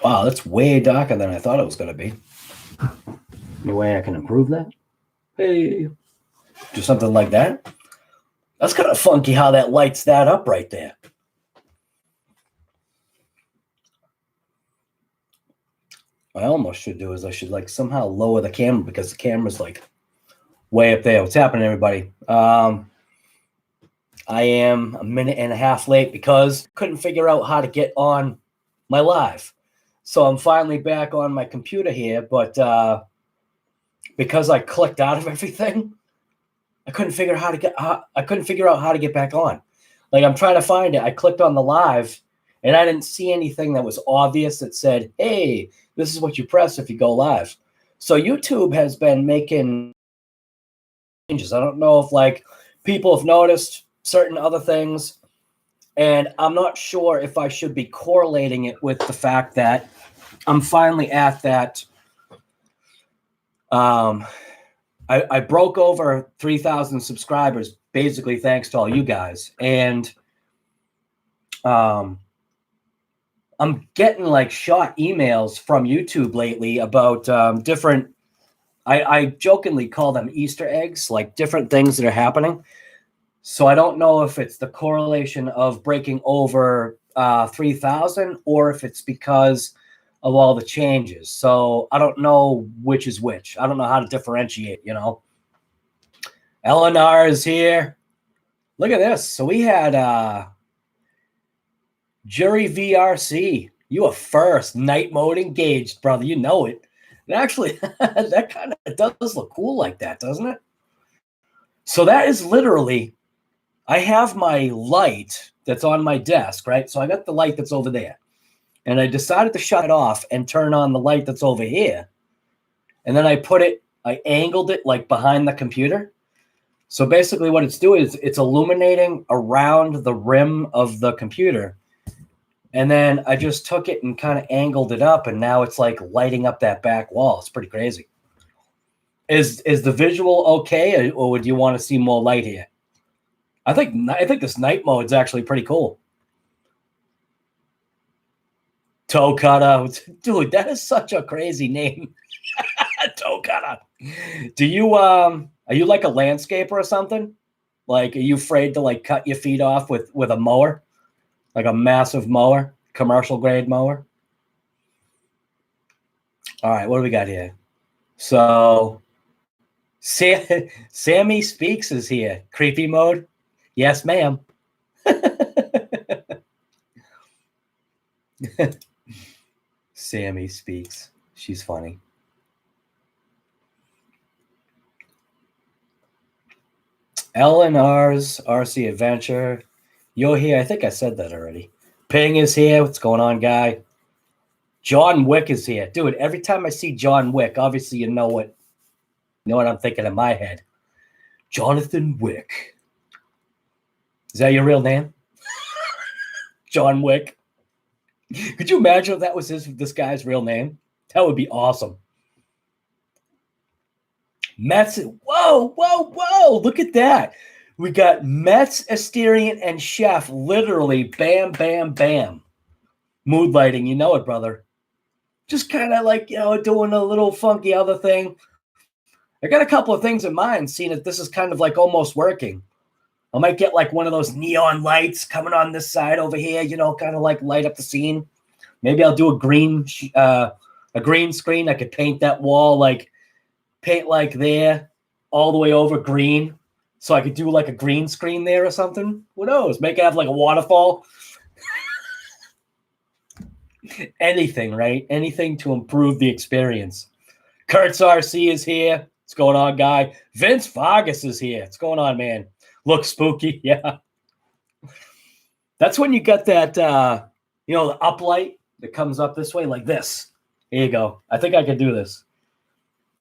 Wow, that's way darker than I thought it was going to be. Any way I can improve that? Hey, do something like that. That's kind of funky how that lights that up right there. I almost should do is I should like somehow lower the camera because the camera's like way up there. What's happening, everybody? I am a minute and a half late because I couldn't figure out how to get on my live. So I'm finally back on my computer here, but because I clicked out of everything, I couldn't figure out how to get back on. Like I'm trying to find it. I clicked on the live and I didn't see anything that was obvious that said, "Hey, this is what you press if you go live." So YouTube has been making changes. I don't know if like people have noticed certain other things, and I'm not sure if I should be correlating it with the fact that I'm finally at that. I broke over 3,000 subscribers, basically thanks to all you guys, and I'm getting like shot emails from YouTube lately about different. I jokingly call them Easter eggs, like different things that are happening. So I don't know if it's the correlation of breaking over 3,000 or if it's because of all the changes. So I don't know which is which. I don't know how to differentiate, you know. Eleanor is here. Look at this. So we had Jury VRC. You are first. Night mode engaged, brother. You know it. And actually, that kind of does look cool like that, doesn't it? So that is literally, I have my light that's on my desk, right? So I got the light that's over there. And I decided to shut it off and turn on the light that's over here. And then I angled it like behind the computer. So basically what it's doing is it's illuminating around the rim of the computer. And then I just took it and kind of angled it up, and now it's like lighting up that back wall. It's pretty crazy. Is the visual okay, or would you want to see more light here? I think this night mode is actually pretty cool. Toe cutter, dude, that is such a crazy name. Toe cutter. Do you are you like a landscaper or something? Like, are you afraid to like cut your feet off with a mower, like a massive mower, commercial grade mower? All right, what do we got here? So, Sammy Speaks is here. Creepy mode. Yes, ma'am. Sammy Speaks. She's funny. LNR's RC Adventure. You're here. I think I said that already. Ping is here. What's going on, guy? John Wick is here. Dude, every time I see John Wick, obviously you know what I'm thinking in my head. Jonathan Wick. Is that your real name? John Wick. Could you imagine if that was this guy's real name? That would be awesome. Mets. Whoa. Look at that. We got Mets, Asterian, and Chef literally bam, bam, bam. Mood lighting. You know it, brother. Just kind of like, doing a little funky other thing. I got a couple of things in mind, seeing that this is kind of like almost working. I might get like one of those neon lights coming on this side over here, kind of like light up the scene. Maybe I'll do a green screen. I could paint that wall paint like there, all the way over green. So I could do like a green screen there or something. Who knows? Make it have like a waterfall. Anything, right? Anything to improve the experience. Kurtz RC is here. What's going on, guy? Vince Vargas is here. What's going on, man? Looks spooky. Yeah. That's when you got that, the uplight that comes up this way like this. Here you go. I think I can do this.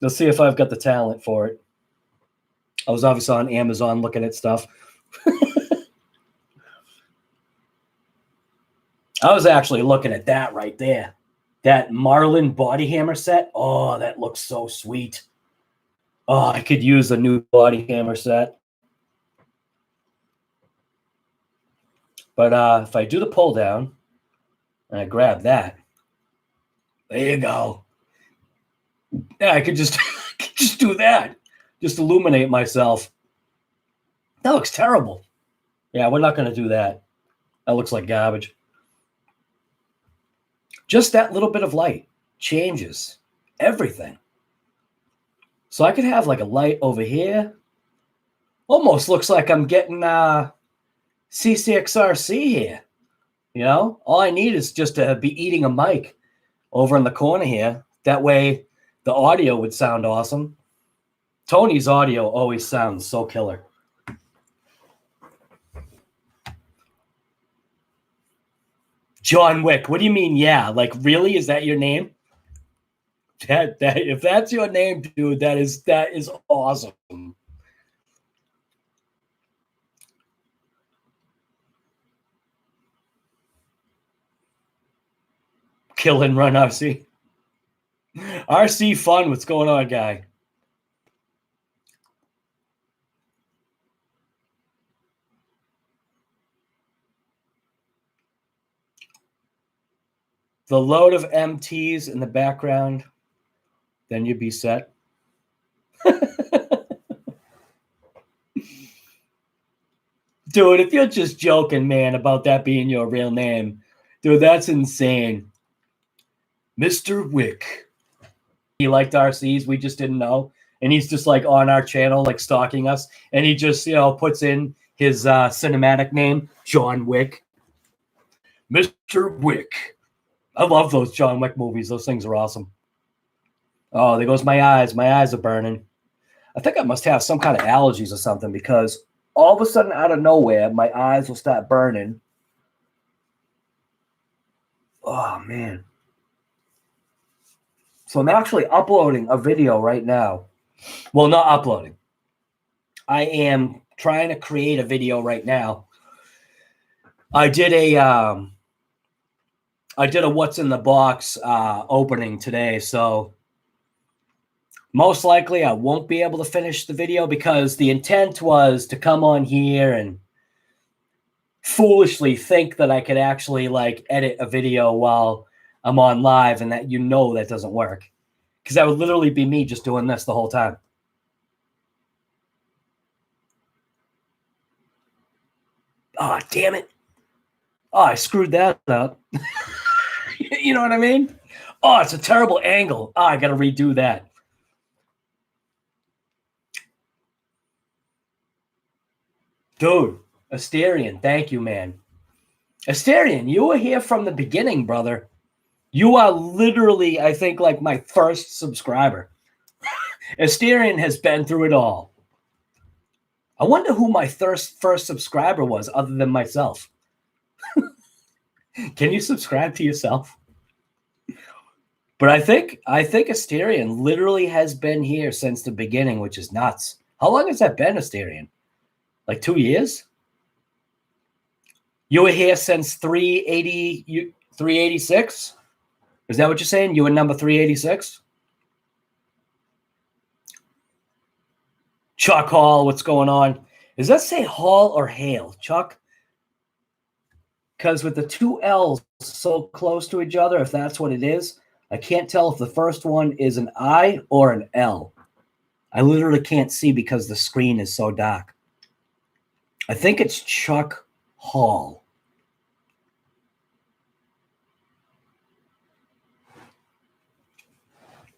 Let's see if I've got the talent for it. I was obviously on Amazon looking at stuff. I was actually looking at that right there. That Marlin body hammer set. Oh, that looks so sweet. Oh, I could use a new body hammer set. But if I do the pull down and I grab that, There you go. Yeah, I could just do that. Just illuminate myself. That looks terrible. Yeah, we're not going to do that. That looks like garbage. Just that little bit of light changes everything. So I could have like a light over here. Almost looks like I'm getting C6RC here. You know, all I need is just to be eating a mic over in the corner here. That way the audio would sound awesome. Tony's audio always sounds so killer. John Wick. What do you mean? Yeah. Like, really? Is that your name? That if that's your name, dude, that is awesome. Kill and run RC. RC fun. What's going on, guy? The load of MTs in the background, then you'd be set. Dude, if you're just joking, man, about that being your real name, dude, that's insane. Mr. Wick. He liked RCs, we just didn't know. And he's just like on our channel, like stalking us. And he just, puts in his cinematic name, John Wick. Mr. Wick. I love those John Wick movies. Those things are awesome. Oh, there goes my eyes. My eyes are burning. I think I must have some kind of allergies or something because all of a sudden, out of nowhere, my eyes will start burning. Oh, man. So I'm actually uploading a video right now. Well, not uploading. I am trying to create a video right now. I did a What's in the Box opening today, so most likely I won't be able to finish the video because the intent was to come on here and foolishly think that I could actually like edit a video while I'm on live, and that that doesn't work because that would literally be me just doing this the whole time. Oh, damn it. Oh, I screwed that up. You know what I mean? Oh, it's a terrible angle. Oh, I got to redo that. Dude, Asterion, thank you, man. Asterion, you were here from the beginning, brother. You are literally, I think, like my first subscriber. Asterion has been through it all. I wonder who my first subscriber was other than myself. Can you subscribe to yourself? But I think Asterion literally has been here since the beginning, which is nuts. How long has that been, Asterion? Like 2 years? You were here since 386? Is that what you're saying? You were number 386? Chuck Hall, what's going on? Does that say Hall or Hale, Chuck? Because with the two L's so close to each other, if that's what it is, I can't tell if the first one is an I or an L. I literally can't see because the screen is so dark. I think it's Chuck Hall.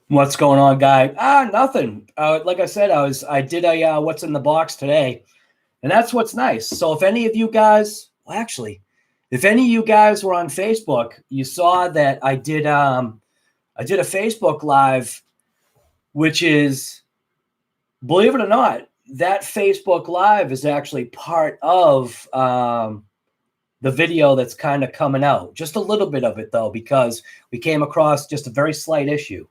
What's going on, guy? Nothing. Like I said, I did a What's in the Box today, and that's what's nice. So if any of you guys, well, actually, if any of you guys were on Facebook, you saw that I did a Facebook Live, which is, believe it or not, that Facebook Live is actually part of the video that's kind of coming out. Just a little bit of it, though, because we came across just a very slight issue.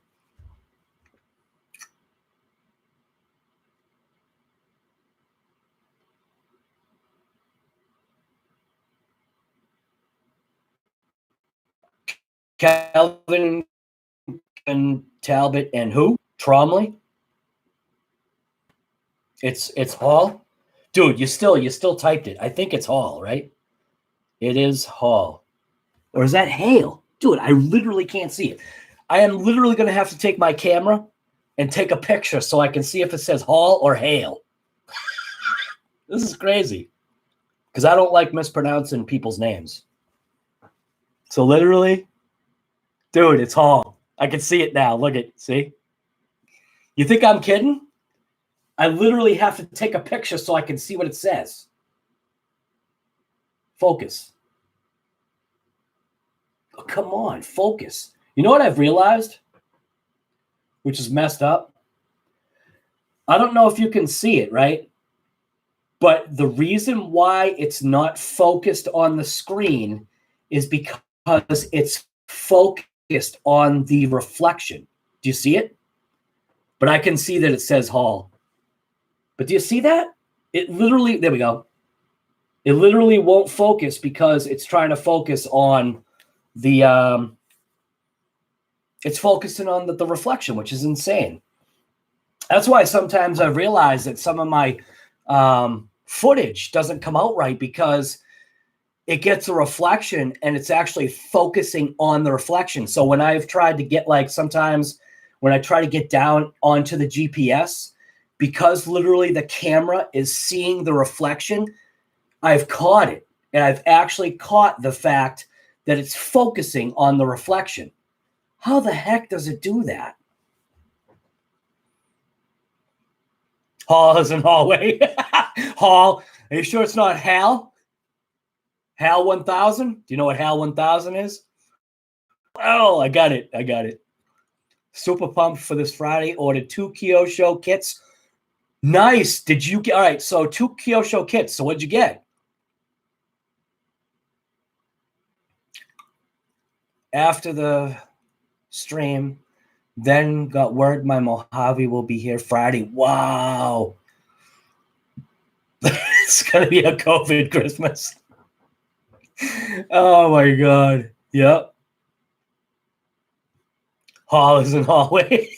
Calvin and Talbot and who? Tromley? It's Hall? Dude, you still typed it. I think it's Hall, right? It is Hall. Or is that Hale? Dude, I literally can't see it. I am literally going to have to take my camera and take a picture so I can see if it says Hall or Hale. This is crazy because I don't like mispronouncing people's names. So literally, dude, it's Hall. I can see it now. Look at, see? You think I'm kidding? I literally have to take a picture so I can see what it says. Focus. Oh, come on, focus. You know what I've realized? Which is messed up. I don't know if you can see it, right? But the reason why it's not focused on the screen is because it's focused on the reflection. Do you see it? But I can see that it says Hall. But do you see that? It literally, there we go. It literally won't focus because it's trying to focus on the, it's focusing on the reflection, which is insane. That's why sometimes I realize that some of my footage doesn't come out right because it gets a reflection and it's actually focusing on the reflection. So when I've tried to get, like, sometimes when I try to get down onto the GPS, because literally the camera is seeing the reflection, I've caught it. And I've actually caught the fact that it's focusing on the reflection. How the heck does it do that? Hall is in hallway. Hall. Are you sure it's not Hal? Hal 1000? Do you know what Hal 1000 is? Oh, I got it. I got it. Super pumped for this Friday. Ordered 2 Kyosho kits. Nice. Did you get? All right. So 2 Kyosho kits. So what'd you get? After the stream, then got word my Mojave will be here Friday. Wow. It's going to be a COVID Christmas. Oh, my God. Yep. Hall is in hallway.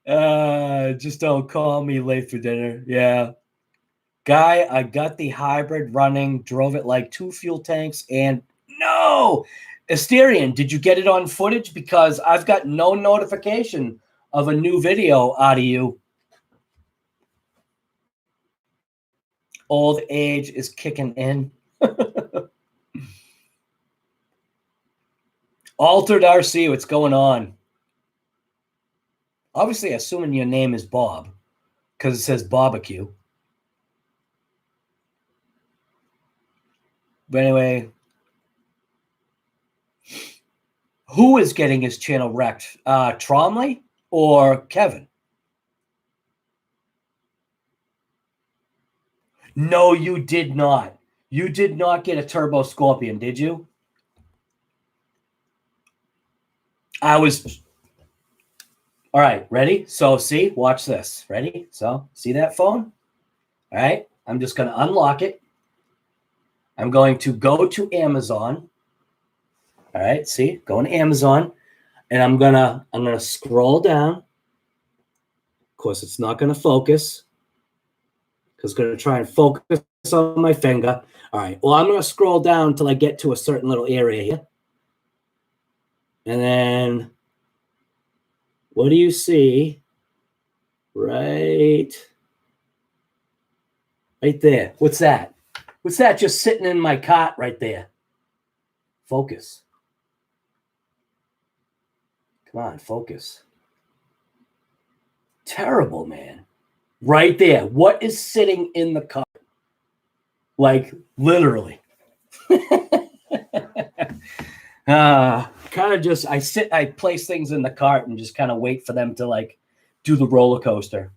Just don't call me late for dinner. Yeah. Guy, I got the hybrid running, drove it like 2 fuel tanks, and no! Asterian, did you get it on footage? Because I've got no notification of a new video out of you. Old age is kicking in. Altered RC, what's going on? Obviously, assuming your name is Bob, because it says barbecue. But anyway, who is getting his channel wrecked? Tromley or Kevin? No, you did not. You did not get a Turbo Scorpion, did you? I was... All right, ready? So, see, watch this. Ready? So, see that phone? All right, I'm just going to unlock it. I'm going to go to Amazon. All right, see, going to Amazon, and I'm gonna scroll down. Of course, it's not going to focus because it's going to try and focus on my finger. All right, well, I'm going to scroll down until I get to a certain little area here. And then what do you see? Right there. What's that? What's that just sitting in my cart right there? Focus. Come on, focus. Terrible, man. Right there. What is sitting in the cart? Like, literally. Kind of just, I place things in the cart and just kind of wait for them to, like, do the roller coaster.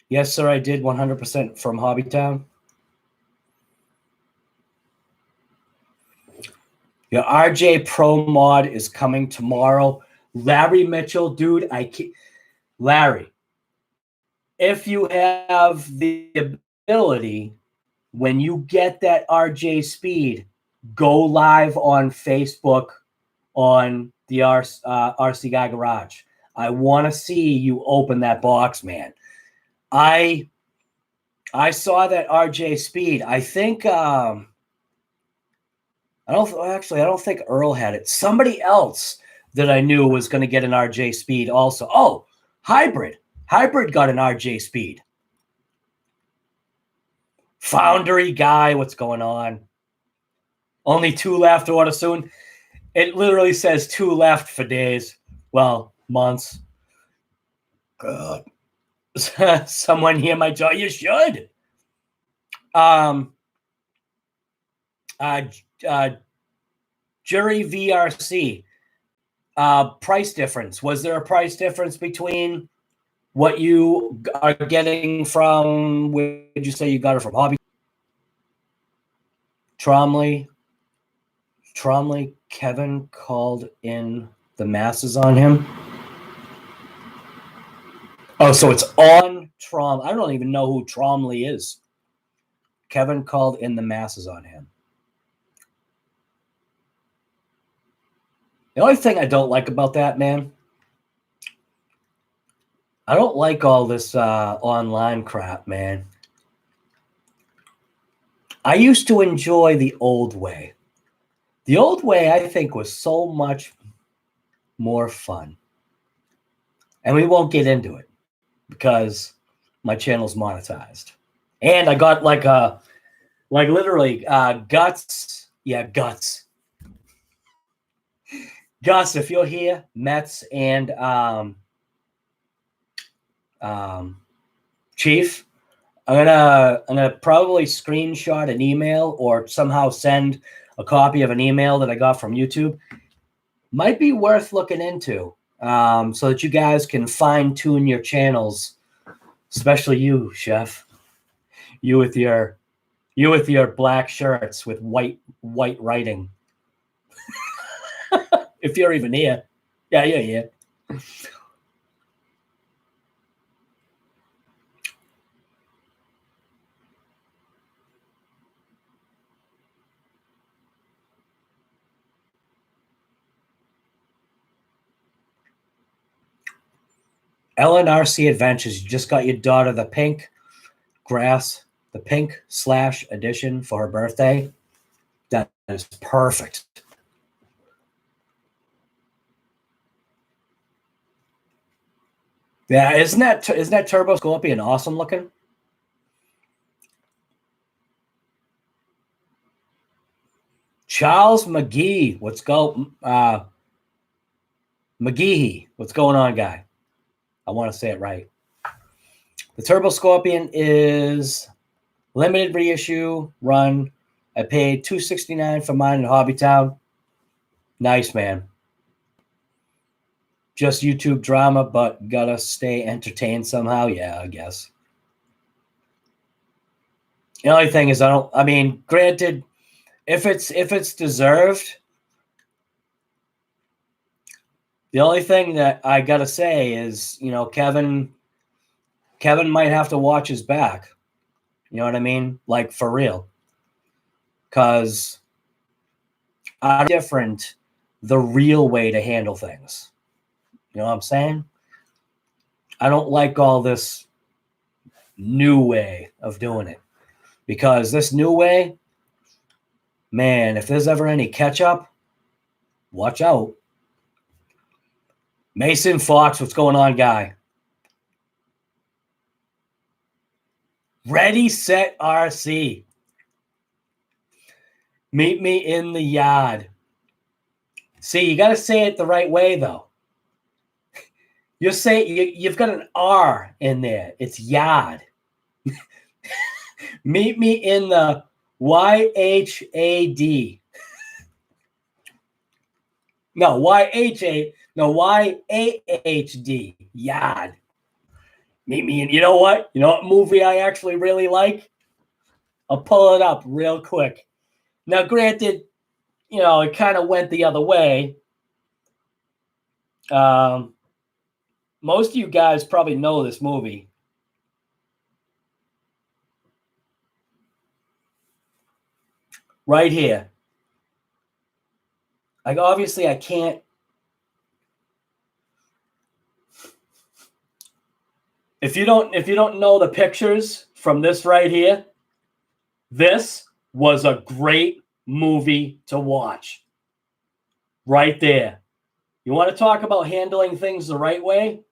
Yes, sir, I did 100% from Hobbytown. Your RJ Pro mod is coming tomorrow. Larry Mitchell, dude, Larry, if you have the ability, when you get that RJ speed, go live on Facebook on the RC Guy Garage. I want to see you open that box, man. I saw that RJ speed. I think I don't think Earl had it. Somebody else that I knew was going to get an RJ Speed also. Oh, Hybrid. Hybrid got an RJ Speed. Foundry guy, what's going on? Only 2 left to order soon. It literally says 2 left for days. Well, months. God. Someone here might tell you should. Jury VRC. Price difference. Was there a price difference between what you are getting from, where did you say you got it from? Hobby? Tromley, Kevin called in the masses on him. Oh, so it's on Trom. I don't even know who Tromley is. Kevin called in the masses on him. The only thing I don't like about that, man, I don't like all this online crap, man. I used to enjoy the old way. The old way, I think, was so much more fun. And we won't get into it because my channel's monetized. And I got like literally Guts. Yeah, Guts. Gus, if you're here, Mets and Chief, I'm gonna probably screenshot an email or somehow send a copy of an email that I got from YouTube. Might be worth looking into, so that you guys can fine tune your channels, especially you, Chef. You with your black shirts with white writing. If you're even here. Yeah, you're here. LNRC Adventures. You just got your daughter the pink / edition for her birthday. That is perfect. Yeah, isn't that Turbo Scorpion awesome looking? Charles McGee, McGee, what's going on, guy? I want to say it right. The Turbo Scorpion is limited reissue run. I paid $269 for mine in Hobbytown. Nice, man. Just YouTube drama, but gotta stay entertained somehow. Yeah, I guess. The only thing is, granted, if it's deserved, the only thing that I gotta say is, Kevin might have to watch his back. You know what I mean? Like, for real. Because I'm different the real way to handle things. You know what I'm saying? I don't like all this new way of doing it. Because this new way, man, if there's ever any catch-up, watch out. Mason Fox, what's going on, guy? Ready, set, RC. Meet me in the yard. See, you got to say it the right way, though. You've got an R in there. It's yard. Meet me in the YHAD. No, YHA. No, YAHD. Yard. Meet me in. You know what? You know what movie I actually really like? I'll pull it up real quick. Now, granted, it kind of went the other way. Most of you guys probably know this movie. Right here. Obviously I can't. If you don't know the pictures from this right here, this was a great movie to watch. Right there. You want to talk about handling things the right way?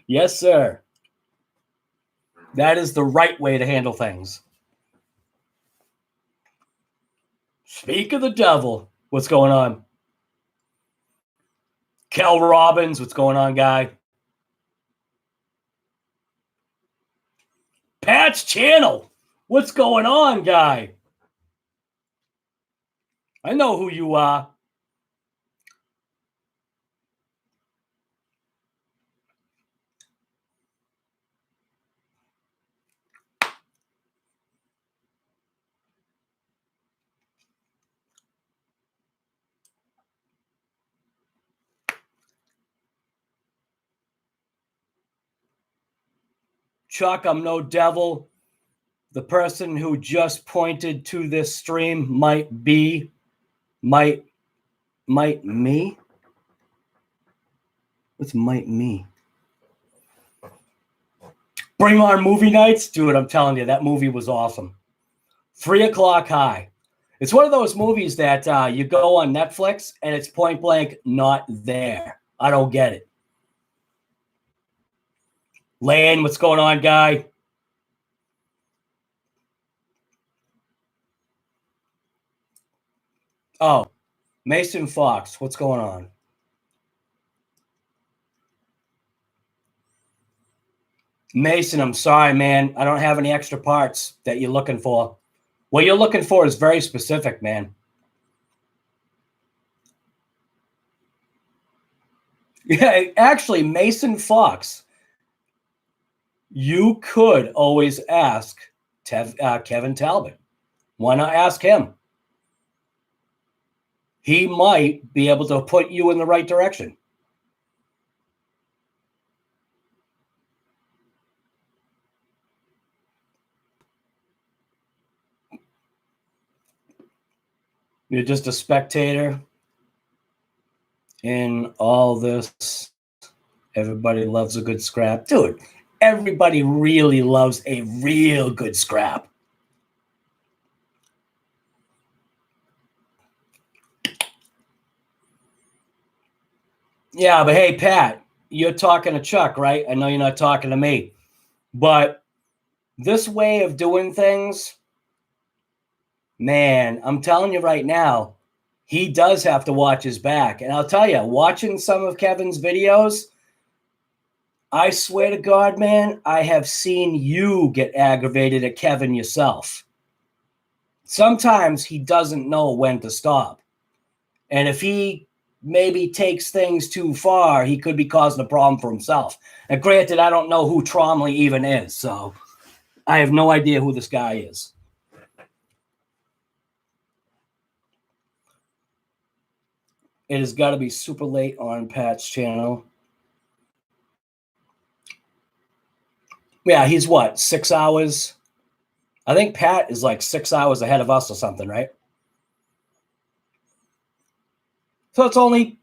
Yes, sir. That is the right way to handle things. Speak of the devil. What's going on? Kel Robbins. What's going on, guy? Pat's channel. What's going on, guy? I know who you are. Chuck, I'm no devil. The person who just pointed to this stream might me? What's might me? Bring on movie nights? Dude, I'm telling you, that movie was awesome. 3 o'clock high. It's one of those movies that you go on Netflix and it's point blank not there. I don't get it. Lane, what's going on, guy? Oh, Mason Fox, what's going on? Mason, I'm sorry, man. I don't have any extra parts that you're looking for. What you're looking for is very specific, man. Yeah, actually, Mason Fox, you could always ask Kevin Talbot. Why not ask him? He might be able to put you in the right direction. You're just a spectator in all this. Everybody loves a good scrap. Dude, everybody really loves a real good scrap. Yeah, but hey, Pat, you're talking to Chuck, right? I know you're not talking to me. But this way of doing things, man, I'm telling you right now, he does have to watch his back. And I'll tell you, watching some of Kevin's videos, I swear to God, man, I have seen you get aggravated at Kevin yourself. Sometimes he doesn't know when to stop. And if he maybe takes things too far, he could be causing a problem for himself. And granted, I don't know who Tromley even is, so I have no idea who this guy is. It has got to be super late on Pat's channel. Yeah, he's what, 6 hours? I think Pat is like 6 hours ahead of us or something, right? So it's only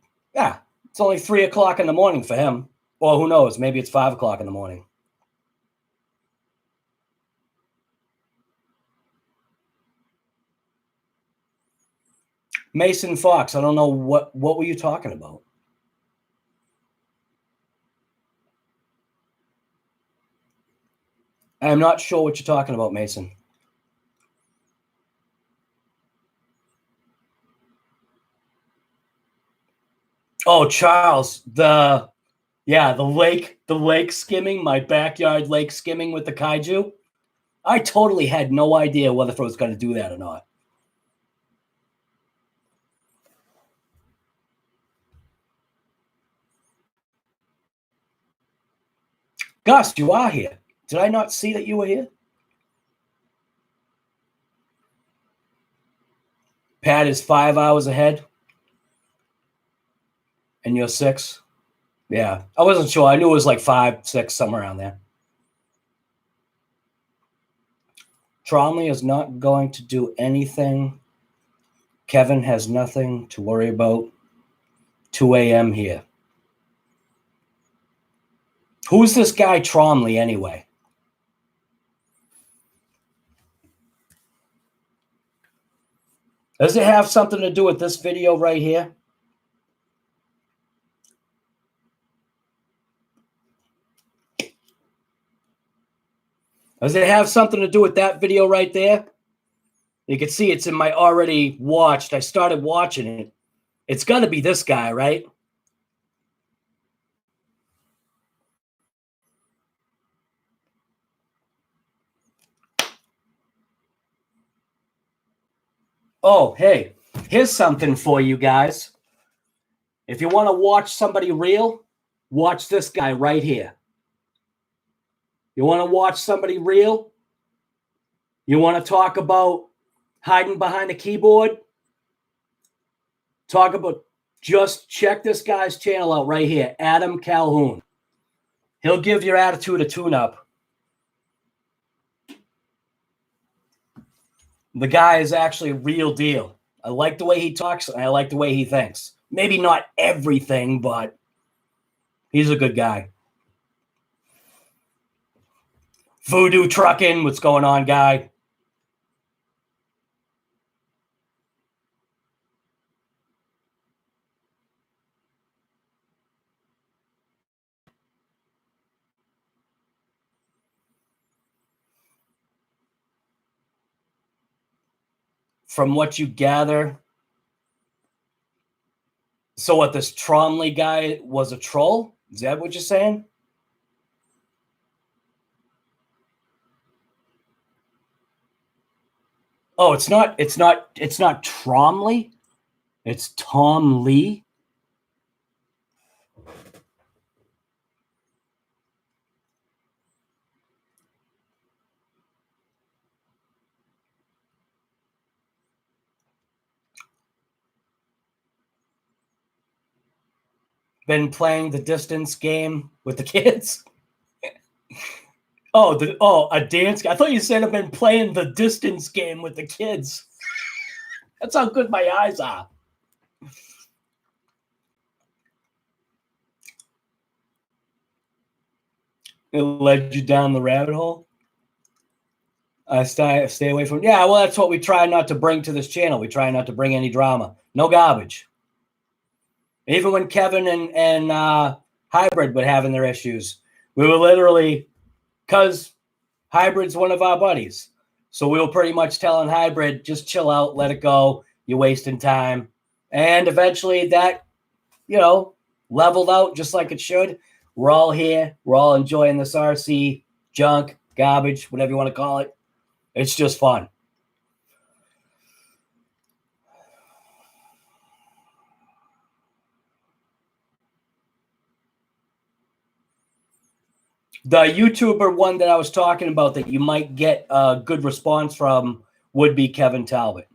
3 o'clock in the morning for him. Or who knows, maybe it's 5 o'clock in the morning. Mason Fox, I don't know what were you talking about? I'm not sure what you're talking about, Mason. Oh, Charles, the lake skimming, my backyard lake skimming with the kaiju. I totally had no idea whether it was going to do that or not. Gus, you are here. Did I not see that you were here? Pat is 5 hours ahead. And you're 6? Yeah. I wasn't sure. I knew it was like 5, 6, somewhere around there. Tromley is not going to do anything. Kevin has nothing to worry about. 2 a.m. here. Who's this guy Tromley anyway? Does it have something to do with this video right here? Does it have something to do with that video right there? You can see it's in my already watched. I started watching it. It's got to be this guy, right? Oh, hey, here's something for you guys. If you want to watch somebody real, watch this guy right here. You want to watch somebody real? You want to talk about hiding behind a keyboard? Talk about, just check this guy's channel out right here, Adam Calhoun. He'll give your attitude a tune-up. The guy is actually a real deal. I like the way he talks, and I like the way he thinks. Maybe not everything, but he's a good guy. Voodoo Trucking, what's going on, guy? From what you gather, so what, this Tromley guy was a troll? Is that what you're saying? Oh, it's not Tromley. It's Tom Lee. Been playing the distance game with the kids. A dance. I thought you said I've been playing the distance game with the kids. That's how good my eyes are. It led you down the rabbit hole. I stay away from. Yeah, well, that's what we try not to bring to this channel. We try not to bring any drama. No garbage. Even when Kevin and Hybrid were having their issues, we were literally, because Hybrid's one of our buddies. So we were pretty much telling Hybrid, just chill out, let it go. You're wasting time. And eventually that, leveled out just like it should. We're all here. We're all enjoying this RC junk, garbage, whatever you want to call it. It's just fun. The YouTuber one that I was talking about that you might get a good response from would be Kevin Talbot.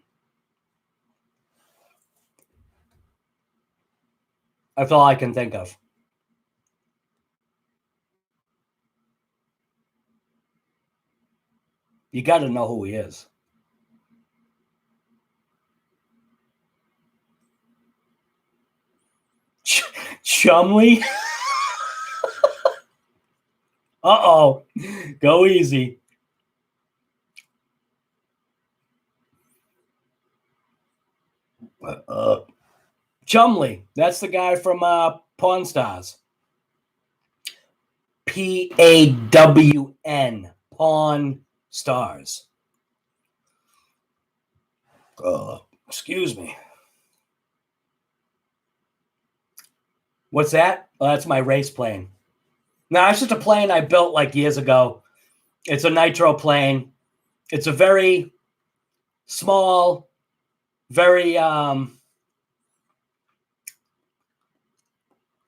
That's all I can think of. You got to know who he is. Chumley? Uh-oh. Go easy. Chumley. That's the guy from Pawn Stars. P-A-W-N. Pawn Stars. Excuse me. What's that? Oh, that's my race plane. No, it's just a plane I built like years ago. It's a nitro plane. It's a very small, very what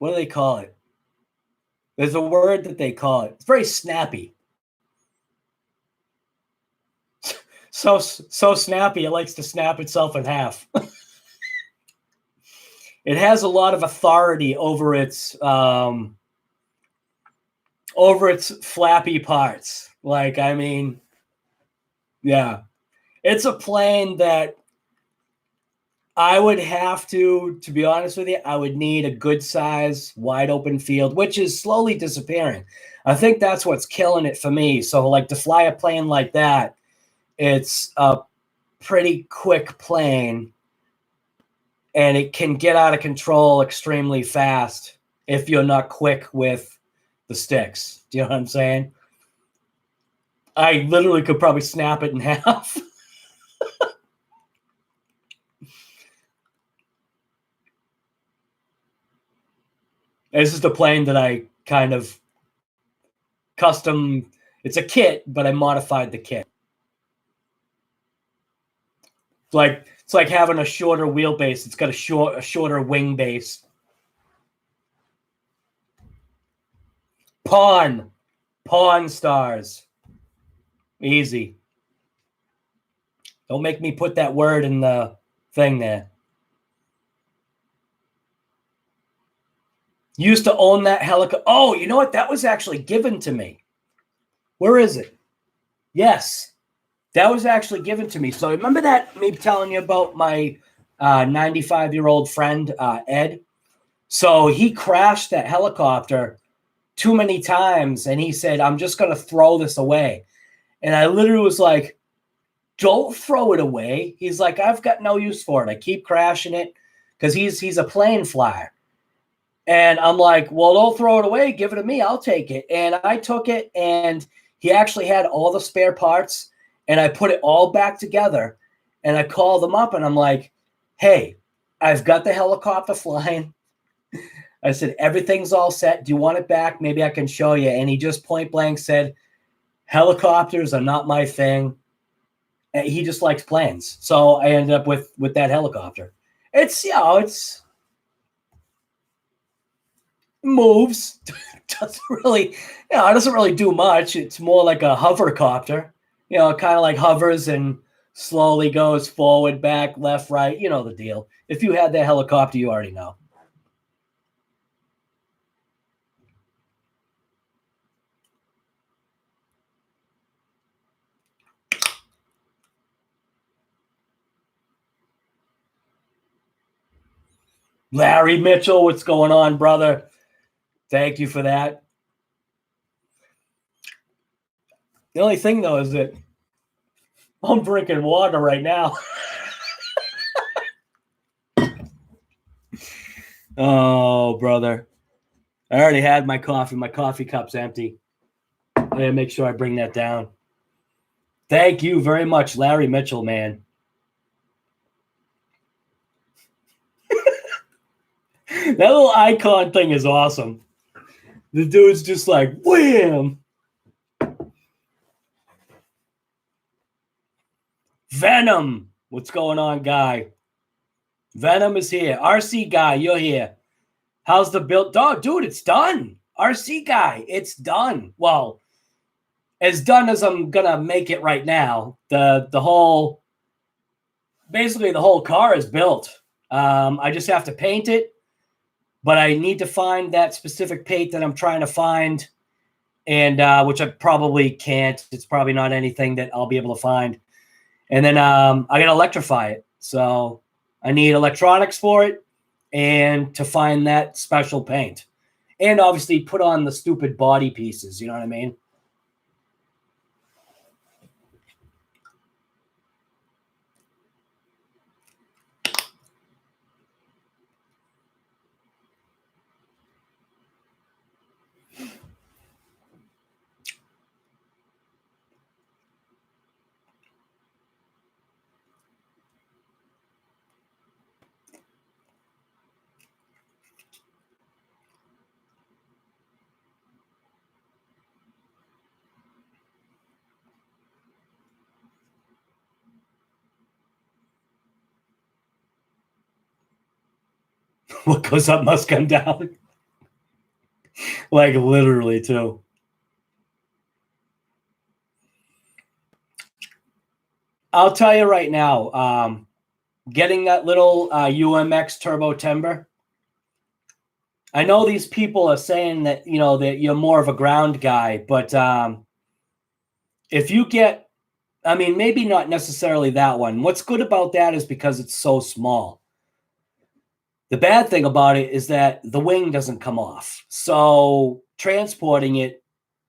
do they call it? There's a word that they call it. It's very snappy. So snappy, it likes to snap itself in half. It has a lot of authority over its flappy parts. Like, I mean, yeah. It's a plane that I would have to be honest with you, I would need a good size, wide open field, which is slowly disappearing. I think that's what's killing it for me. So, like, to fly a plane like that, it's pretty quick plane, and it can get out of control extremely fast if you're not quick with the sticks. Do you know what I'm saying? I literally could probably snap it in half. This is the plane that I kind of custom. It's a kit, but I modified the kit. It's like having a shorter wheelbase. It's got a shorter wing base. Pawn stars. Easy. Don't make me put that word in the thing there. Used to own that helicopter. Oh, you know what? That was actually given to me. Where is it? Yes, that was actually given to me. So remember that me telling you about my 95-year-old friend, Ed? So he crashed that helicopter too many times, and he said, I'm just going to throw this away. And I literally was like, don't throw it away. He's like, I've got no use for it. I keep crashing it because he's a plane flyer. And I'm like, well, don't throw it away. Give it to me. I'll take it. And I took it, and he actually had all the spare parts, and I put it all back together, and I called him up, and I'm like, hey, I've got the helicopter flying. I said, everything's all set. Do you want it back? Maybe I can show you. And he just point blank said, helicopters are not my thing. And he just likes planes. So I ended up with that helicopter. It's, it's moves. Doesn't really, it doesn't really do much. It's more like a hovercopter. It kind of like hovers and slowly goes forward, back, left, right. You know the deal. If you had that helicopter, you already know. Larry Mitchell, what's going on, brother? Thank you for that. The only thing, though, is that I'm drinking water right now. Oh, brother. I already had my coffee. My coffee cup's empty. I gotta make sure I bring that down. Thank you very much, Larry Mitchell, man. That little icon thing is awesome. The dude's just like, wham! Venom, what's going on, guy? Venom is here. RC guy, you're here. How's the build? Dog, dude, it's done. RC guy, it's done. Well, as done as I'm gonna make it right now. Basically the whole car is built. I just have to paint it, but I need to find that specific paint that I'm trying to find, and which I probably can't. It's probably not anything that I'll be able to find. And then I gotta electrify it. So I need electronics for it and to find that special paint. And obviously put on the stupid body pieces, you know what I mean? What goes up must come down. Like literally, too. I'll tell you right now, getting that little UMX Turbo Timber, I know these people are saying that, that you're more of a ground guy, but if you get, maybe not necessarily that one. What's good about that is because it's so small. The bad thing about it is that the wing doesn't come off. So transporting it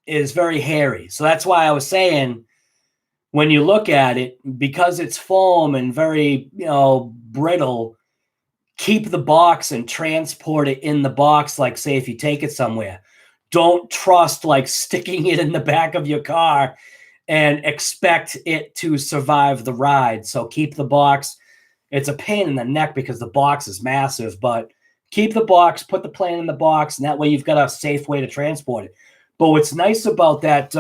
is very hairy. So that's why I was saying when you look at it, because it's foam and very, brittle, keep the box and transport it in the box. Like, say, if you take it somewhere, don't trust like sticking it in the back of your car and expect it to survive the ride. So keep the box. It's a pain in the neck because the box is massive, but keep the box, put the plane in the box, and that way you've got a safe way to transport it. But what's nice about that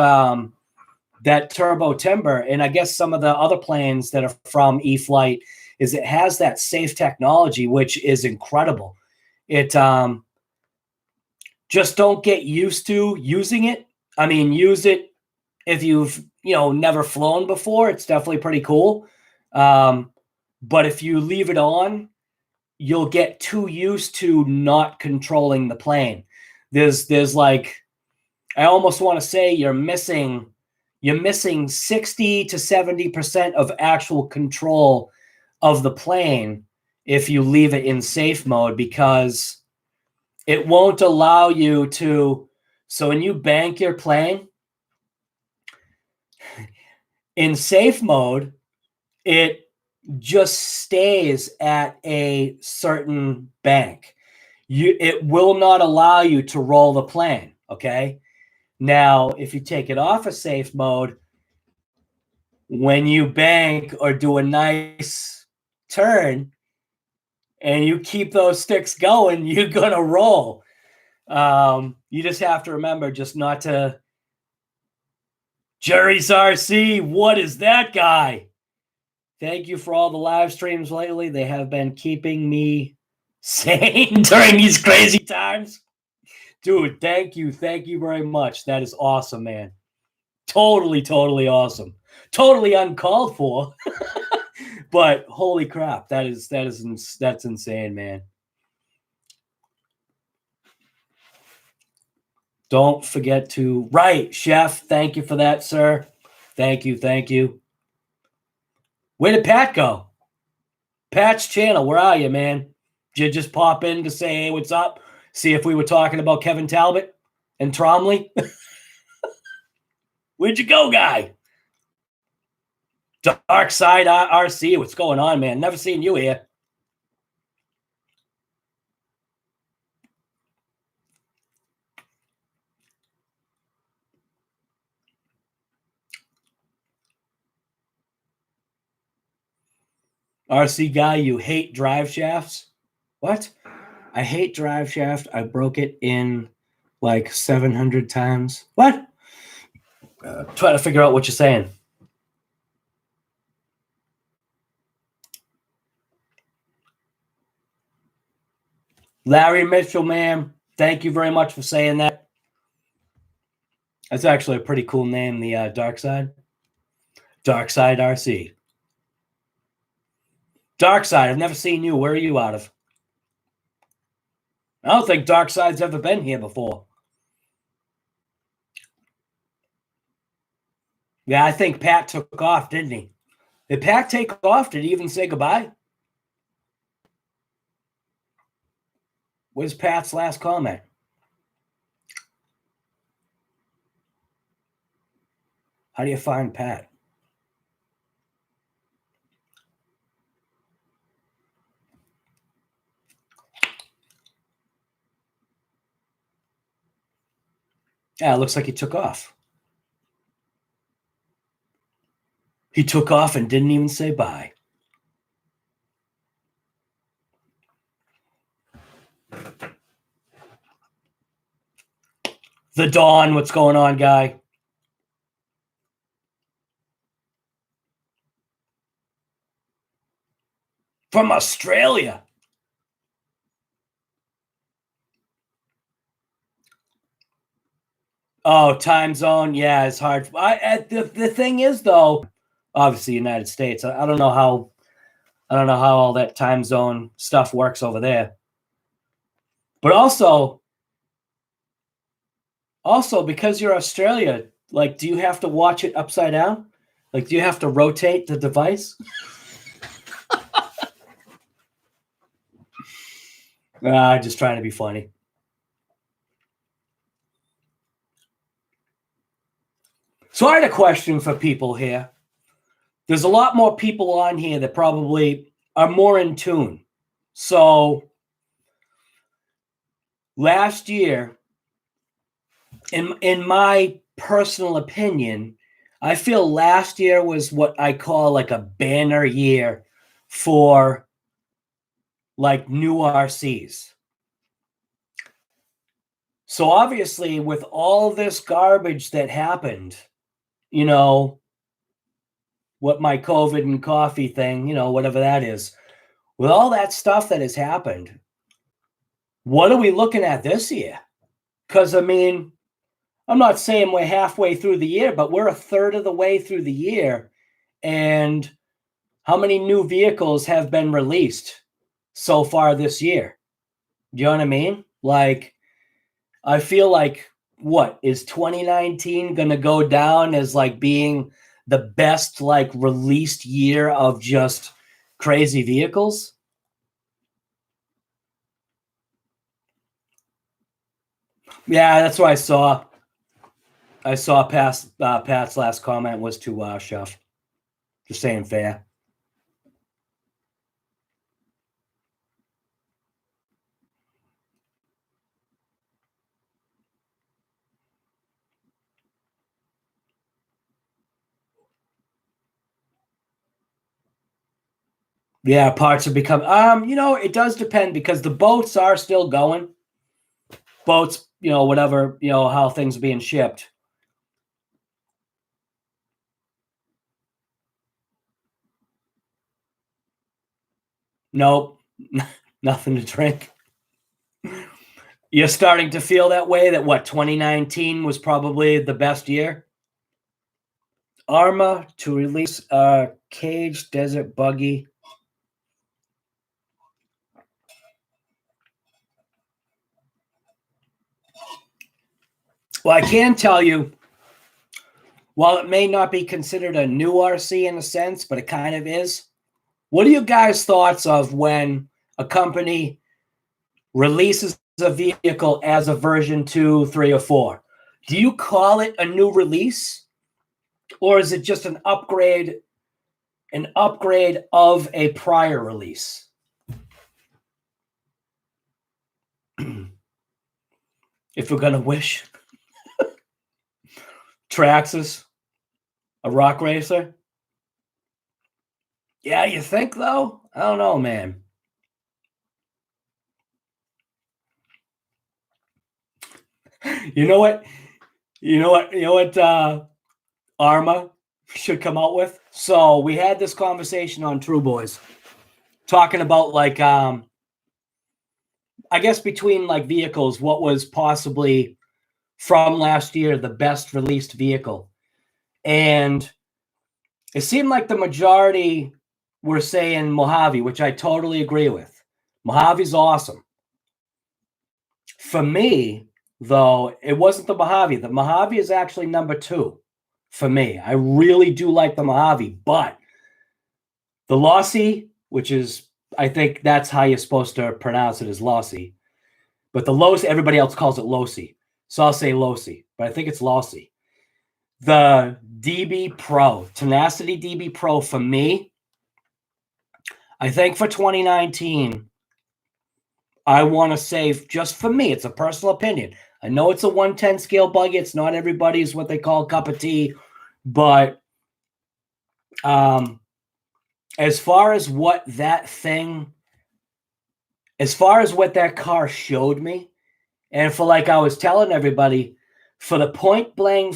that turbo timber, and I guess some of the other planes that are from E-flite, is it has that safe technology, which is incredible. It just don't get used to using it. I mean, use it if you've never flown before. It's definitely pretty cool. But if you leave it on, you'll get too used to not controlling the plane. There's like, I almost want to say you're missing 60 to 70% of actual control of the plane if you leave it in safe mode, because it won't allow you to. So when you bank your plane in safe mode, it just stays at a certain bank. It will not allow you to roll the plane. Okay. Now, if you take it off of safe mode, when you bank or do a nice turn and you keep those sticks going, you're going to roll. You just have to remember just not to. Jerry's RC, what is that guy? Thank you for all the live streams lately. They have been keeping me sane during these crazy times. Dude, thank you. Thank you very much. That is awesome, man. Totally, totally awesome. Totally uncalled for. But holy crap, that's insane, man. Don't forget to Chef. Thank you for that, sir. Thank you, thank you. Where did Pat go? Pat's channel, where are you, man? Did you just pop in to say, hey, what's up? See if we were talking about Kevin Talbot and Tromley? Where'd you go, guy? Dark Side RC, what's going on, man? Never seen you here. RC guy, you hate drive shafts? What? I hate drive shaft. I broke it in like 700 times. What? Try to figure out what you're saying. Larry Mitchell, man, thank you very much for saying that. That's actually a pretty cool name, the Dark Side. Dark Side RC. Dark Side, I've never seen you. Where are you out of? I don't think Dark Side's ever been here before. Yeah, I think Pat took off, didn't he? Did Pat take off? Did he even say goodbye? Where's Pat's last comment? How do you find Pat? Yeah, it looks like he took off. He took off and didn't even say bye. The Dawn, what's going on, guy? From Australia. Oh, time zone. Yeah, it's hard. The thing is, though, obviously United States. I don't know how all that time zone stuff works over there. But also because you're Australia, like, do you have to watch it upside down? Like, do you have to rotate the device? Just trying to be funny. So I had a question for people here. there's a lot more people on here that probably are more in tune. So last year, in my personal opinion, I feel last year was what I call like a banner year for like new RCs. So obviously with all this garbage that happened, you know, what my COVID and coffee thing, you know, whatever that is, with all that stuff that has happened, what are we looking at this year? Because, I mean, I'm not saying we're halfway through the year, but we're a third of the way through the year. And how many new vehicles have been released so far this year? Do you know what I mean? Like, I feel like, what, is 2019 going to go down as like being the best like released year of just crazy vehicles? Yeah, that's what I saw. I saw Pat's last comment was to Chef. Just saying fair. Yeah, parts have become you know, it does depend because the boats are still going. Boats, you know, whatever, you know, how things are being shipped. Nope. Nothing to drink. You're starting to feel that way that what 2019 was probably the best year? Arma to release a cage desert buggy. Well, I can tell you, while it may not be considered a new RC in a sense, but it kind of is. What are you guys' thoughts of when a company releases a vehicle as a version 2, 3, or 4? Do you call it a new release? Or is it just an upgrade of a prior release? If we're gonna wish. Traxxas, a rock racer. Yeah, you think though? I don't know, man. You know what? Arma should come out with. So we had this conversation on True Boys, talking about like I guess between like vehicles, what was possibly from last year the best released vehicle. And it seemed like the majority were saying Mojave, which I totally agree with. Mojave's awesome. For me, though, it wasn't the Mojave. The Mojave is actually number 2 for me. I really do like the Mojave, but the Losi, which is, I think that's how you're supposed to pronounce it, is Losi. But the Losi, everybody else calls it Losi. So I'll say Losi, but I think it's Losi. The DB Pro, Tenacity DB Pro for me, I think for 2019, I want to say, just for me, it's a personal opinion. I know it's a 110 scale buggy. It's not everybody's what they call cup of tea. But as far as what that car showed me, and for like I was telling everybody, for the point blank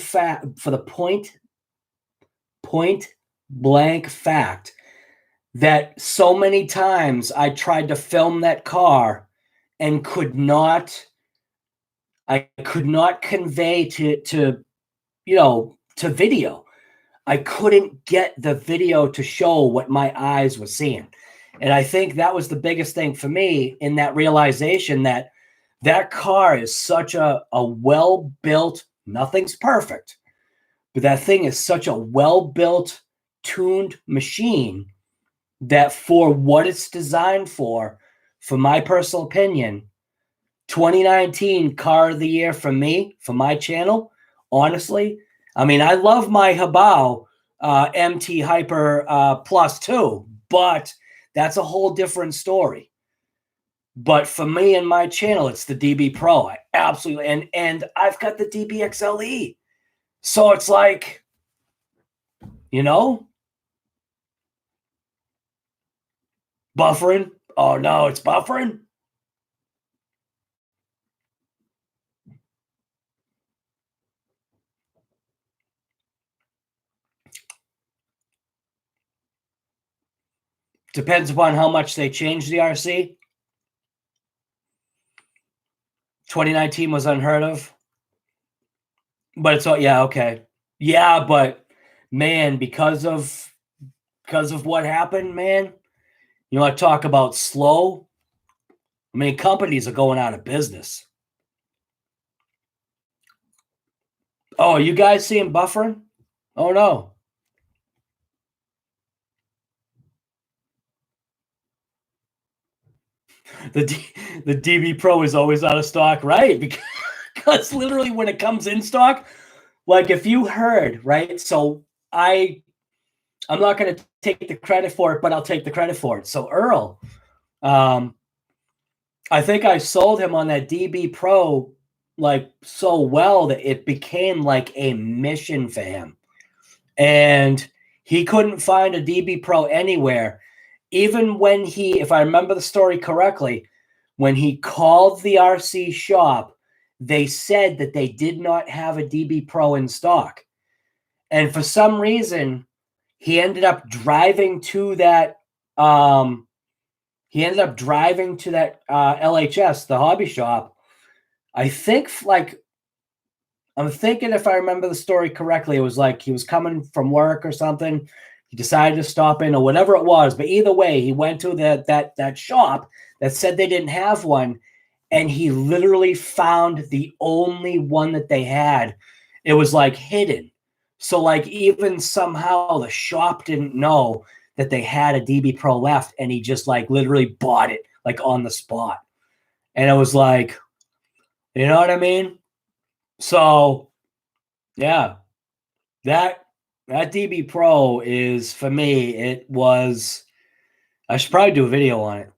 fact that so many times I tried to film that car and could not convey to video. I couldn't get the video to show what my eyes were seeing. And I think that was the biggest thing for me in that realization that that car is such a well-built, nothing's perfect, but that thing is such a well-built, tuned machine that for what it's designed for my personal opinion, 2019 car of the year for me, for my channel, honestly, I mean, I love my Habao MT Hyper Plus 2, but that's a whole different story. But for me and my channel, it's the DB Pro. I absolutely, and I've got the DB XLE. So it's like, buffering. Oh no, it's buffering. Depends upon how much they change the RC. 2019 was unheard of. But it's all, yeah, okay. Yeah, but man, because of what happened, man, you want to talk about slow? I mean, companies are going out of business. Oh, you guys seeing buffering? Oh no. The DB Pro is always out of stock, right? Because literally when it comes in stock, like if you heard, right? So I'm not going to take the credit for it, but I'll take the credit for it. So Earl, I think I sold him on that DB Pro like so well that it became like a mission for him. And he couldn't find a DB Pro anywhere. Even when he, if I remember the story correctly, when he called the RC shop, they said that they did not have a DB Pro in stock. And for some reason, he ended up driving to that LHS, the hobby shop. I think I'm thinking if I remember the story correctly, it was like he was coming from work or something. He decided to stop in or whatever it was. But either way, he went to that shop that said they didn't have one. And he literally found the only one that they had. It was like hidden. So like even somehow the shop didn't know that they had a DB Pro left. And he just like literally bought it like on the spot. And it was like, you know what I mean? So yeah, that DB Pro is, for me, it was, I should probably do a video on it.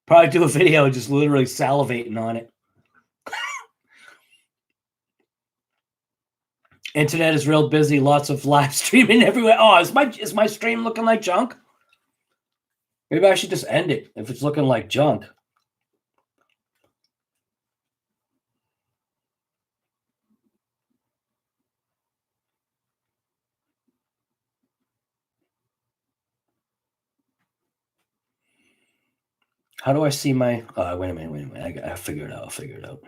Probably do a video just literally salivating on it. Internet is real busy, lots of live streaming everywhere. Oh, is my stream looking like junk? Maybe I should just end it if it's looking like junk. How do I see my... wait a minute. I figure it out. I'll figure it out.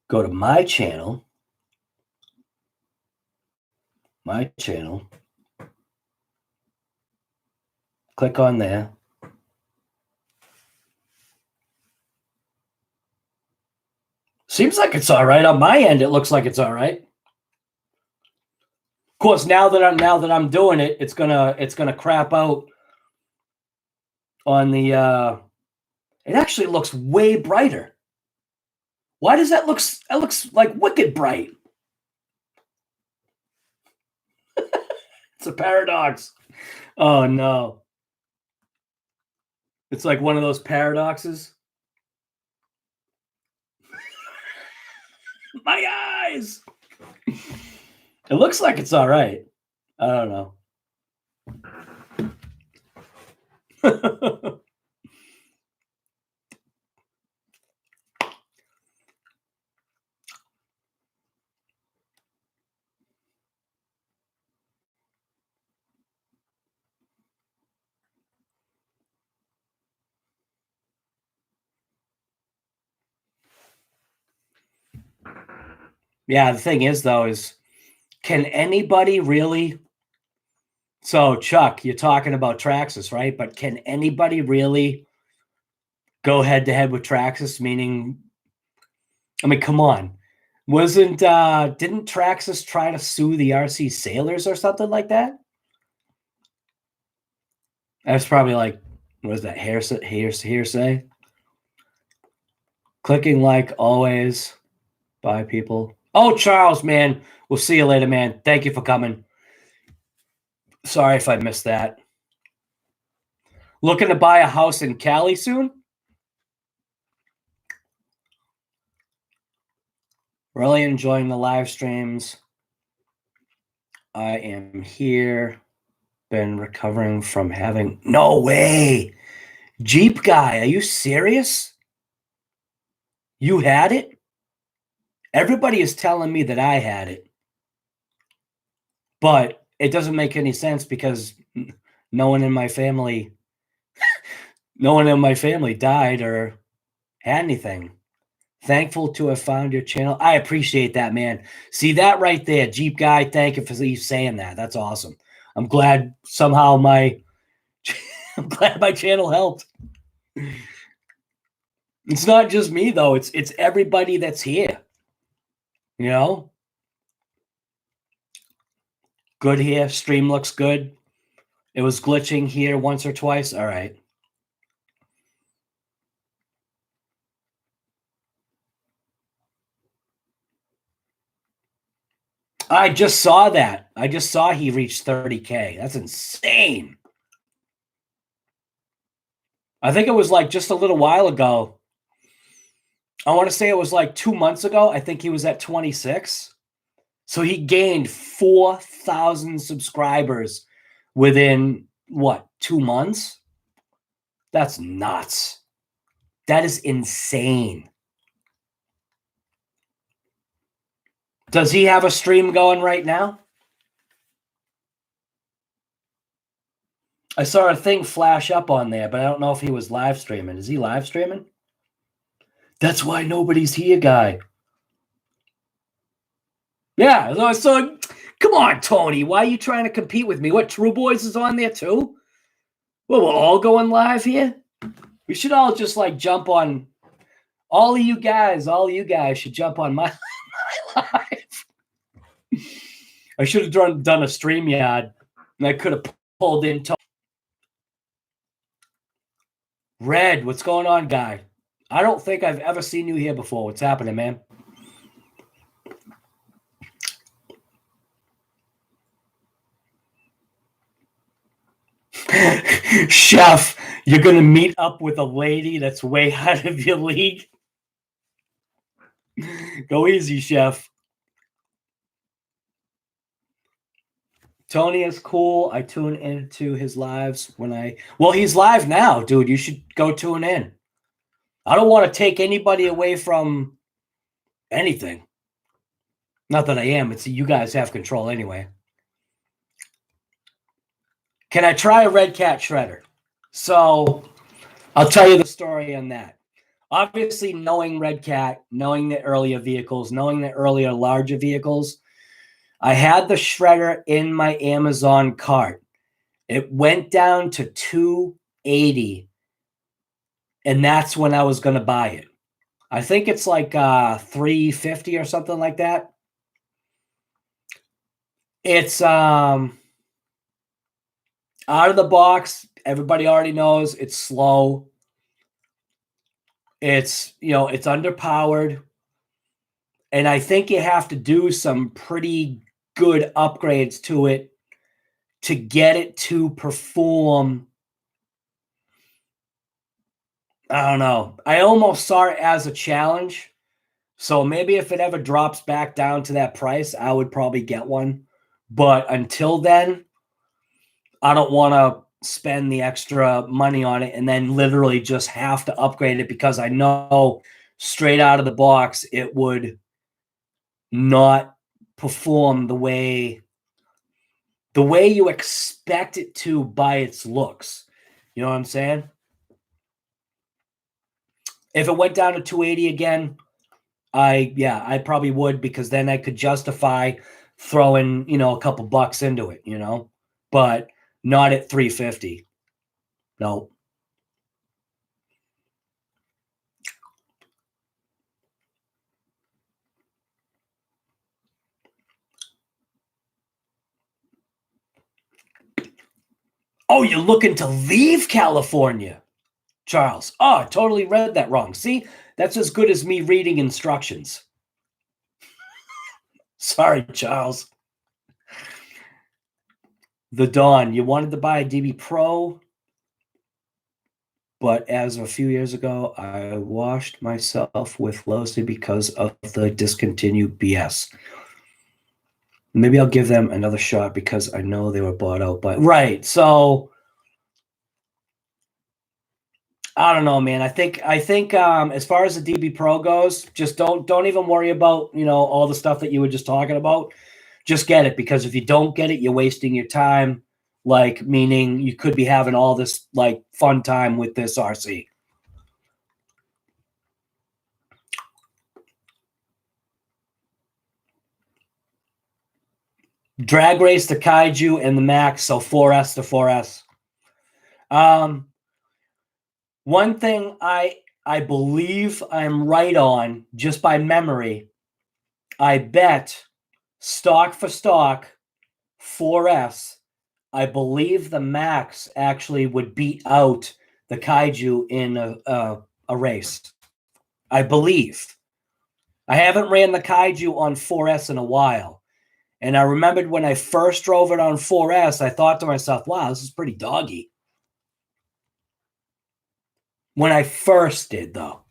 Go to my channel. My channel. Click on there. Seems like it's all right. On my end, it looks like it's all right. Of course, now that I'm doing it, it's gonna crap out on the... it actually looks way brighter. Why does that look... That looks like wicked bright. It's a paradox. Oh, no. It's like one of those paradoxes. My eyes! It looks like it's all right. I don't know. Yeah, the thing is, though, is can anybody really... So, Chuck, you're talking about Traxxas, right? But can anybody really go head-to-head with Traxxas? Meaning, I mean, come on. Didn't Traxxas try to sue the RC Sailors or something like that? That's probably like, what is that, hearsay? Clicking like always by people. Oh, Charles, man. We'll see you later, man. Thank you for coming. Sorry if I missed that. Looking to buy a house in Cali soon? Really enjoying the live streams. I am here. Been recovering from having... No way! Jeep guy, are you serious? You had it? Everybody is telling me that I had it. But it doesn't make any sense because no one in my family died or had anything. Thankful to have found your channel. I appreciate that, man. See that right there, Jeep guy. Thank you for saying that. That's awesome. I'm glad somehow my channel helped. It's not just me though. It's everybody that's here. You know? Good here. Stream looks good. It was glitching here once or twice. All right. I just saw that. I just saw he reached 30K. That's insane. I think it was like just a little while ago. I want to say it was like 2 months ago. I think he was at 26. So he gained 4,000 subscribers within, what, 2 months? That's nuts. That is insane. Does he have a stream going right now? I saw a thing flash up on there, but I don't know if he was live streaming. Is he live streaming? That's why nobody's here, guy. Yeah, so come on, Tony. Why are you trying to compete with me? What, True Boys is on there too? Well, we're all going live here? We should all just like jump on. All of you guys should jump on my live. I should have done a StreamYard, and I could have pulled in. Red, what's going on, guy? I don't think I've ever seen you here before. What's happening, man? Chef, you're going to meet up with a lady that's way out of your league? Go easy, Chef. Tony is cool. I tune into his lives when well, he's live now, dude. You should go tune in. I don't want to take anybody away from anything. Not that I am. It's you guys have control anyway. Can I try a Red Cat shredder? So I'll tell you the story on that. Obviously, knowing Red Cat, knowing the earlier vehicles, knowing the earlier larger vehicles, I had the shredder in my Amazon cart. It went down to $280, and that's when I was going to buy it. I think it's like $350 or something like that. It's out of the box. Everybody already knows it's slow. It's, it's underpowered. And I think you have to do some pretty good upgrades to it to get it to perform. I don't know. I almost saw it as a challenge. So maybe if it ever drops back down to that price, I would probably get one. But until then, I don't want to spend the extra money on it and then literally just have to upgrade it because I know straight out of the box it would not perform the way you expect it to by its looks. You know what I'm saying? If it went down to 280 again, I probably would, because then I could justify throwing, a couple bucks into it, but not at 350. No. Oh, you're looking to leave California, Charles. Oh, I totally read that wrong. See, that's as good as me reading instructions. Sorry, Charles. The Dawn, you wanted to buy a DB Pro, but as of a few years ago, I washed myself with Lowe's because of the discontinued BS. Maybe I'll give them another shot because I know they were bought out by right. So I don't know, man. I think as far as the DB Pro goes, just don't even worry about, all the stuff that you were just talking about. Just get it, because if you don't get it, you're wasting your time. Like, meaning you could be having all this like fun time with this RC. Drag race the Kaiju and the Max, so 4S to 4S. One thing I believe I'm right on, just by memory, I bet stock for stock 4S, I believe the Max actually would beat out the Kaiju in a race. I believe. I haven't ran the Kaiju on 4S in a while. And I remembered when I first drove it on 4S, I thought to myself, wow, this is pretty doggy. When I first did, though.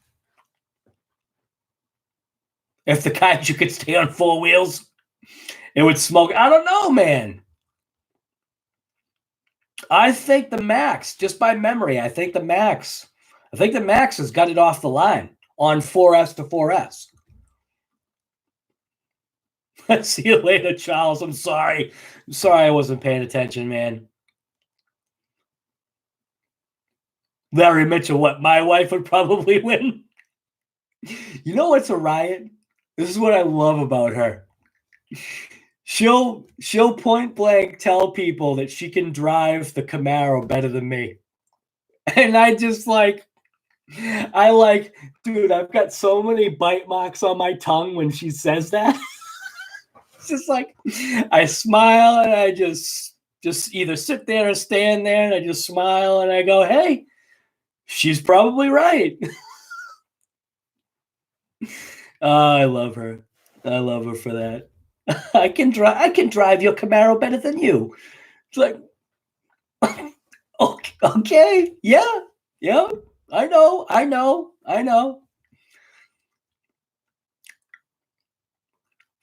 If the Kaiju could stay on four wheels, it would smoke. I don't know, man. I think the Max, just by memory, I think the Max has got it off the line on 4S to 4S. See you later, Charles. I'm sorry. I wasn't paying attention, man. Larry Mitchell, what? My wife would probably win. You know what's a riot? This is what I love about her. She'll point blank tell people that she can drive the Camaro better than me. And I just dude, I've got so many bite marks on my tongue when she says that. It's just like, I smile and I just either sit there or stand there and I just smile and I go, hey, she's probably right. I love her. I love her for that. I can drive your Camaro better than you. It's like, okay, yeah, I know.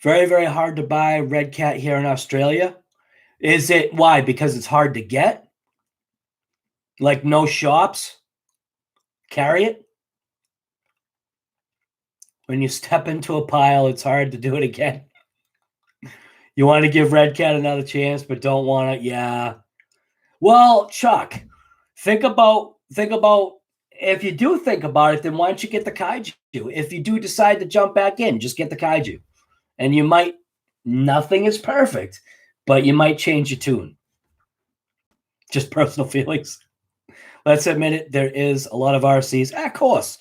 Very, very hard to buy Red Cat here in Australia. Is it why? Because it's hard to get? Like no shops carry it? When you step into a pile, it's hard to do it again. You want to give Red Cat another chance, but don't want to. Yeah. Well, Chuck, think about if you do think about it, then why don't you get the Kaiju? If you do decide to jump back in, just get the Kaiju. And you might, nothing is perfect, but you might change your tune. Just personal feelings. Let's admit it, there is a lot of RCs. Of course.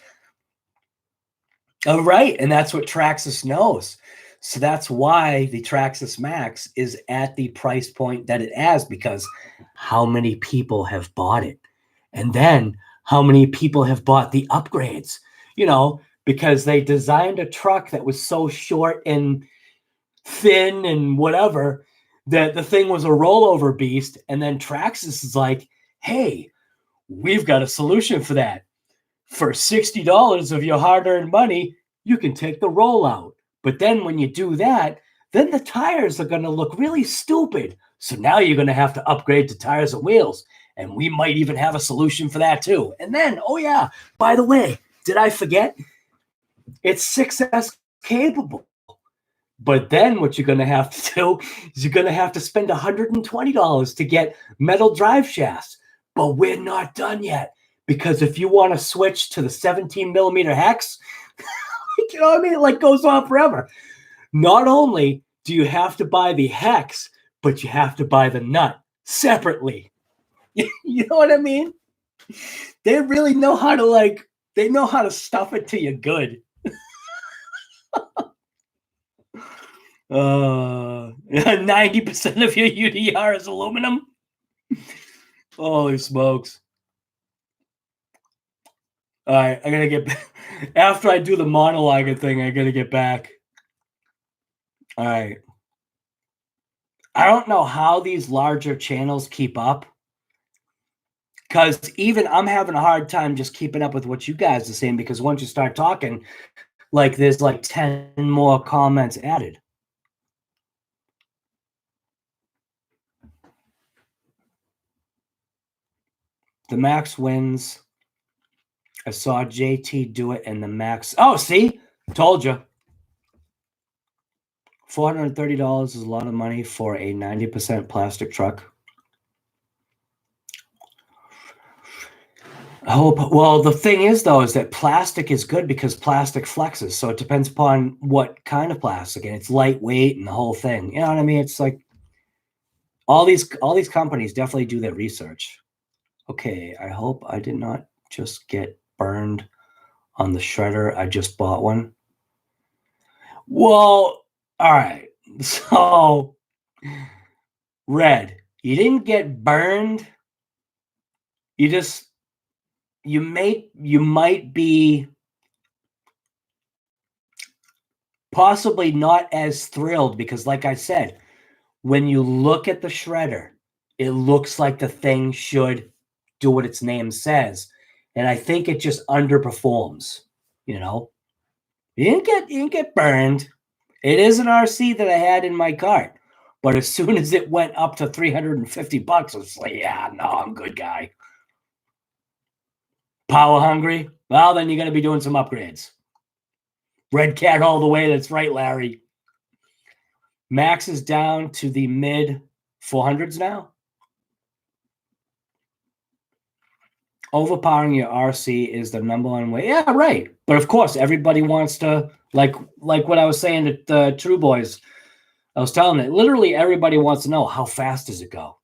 Oh, right. And that's what Traxxas knows. So that's why the Traxxas Max is at the price point that it has, because how many people have bought it? And then how many people have bought the upgrades? Because they designed a truck that was so short and thin and whatever that the thing was a rollover beast. And then Traxxas is like, hey, we've got a solution for that. For $60 of your hard-earned money, you can take the rollout. But then when you do that, then the tires are going to look really stupid. So now you're going to have to upgrade to tires and wheels. And we might even have a solution for that too. And then, oh yeah, by the way, did I forget? It's 6S capable. But then what you're going to have to do is you're going to have to spend $120 to get metal drive shafts. But we're not done yet. Because if you want to switch to the 17 millimeter hex, you know what I mean? It like goes on forever. Not only do you have to buy the hex, but you have to buy the nut separately. You know what I mean? They really know how to they know how to stuff it to you good. 90% of your UDR is aluminum. Holy smokes. All right, I gotta get back. After I do the monologue thing, I gotta get back. All right. I don't know how these larger channels keep up because even I'm having a hard time just keeping up with what you guys are saying because once you start talking, like there's like 10 more comments added. The Max wins. I saw JT do it and the Max. Oh, see? Told you. $430 is a lot of money for a 90% plastic truck. I hope. Well, the thing is, though, is that plastic is good because plastic flexes. So it depends upon what kind of plastic, and it's lightweight and the whole thing. You know what I mean? It's like all these companies definitely do their research. Okay, I hope I did not just get burned on the shredder. I just bought one. Well, all right. So, Red, you didn't get burned. You might be possibly not as thrilled because, like I said, when you look at the shredder, it looks like the thing should do what its name says. And I think it just underperforms, you know? You didn't get burned. It is an RC that I had in my cart. But as soon as it went up to $350, I was like, yeah, no, I'm good, guy. Power hungry? Well, then you're going to be doing some upgrades. Red Cat all the way. That's right, Larry. Max is down to the mid 400s now. Overpowering your RC is the number one way. Yeah, right. But of course, everybody wants to, like what I was saying to the True Boys. I was telling it, literally everybody wants to know how fast does it go.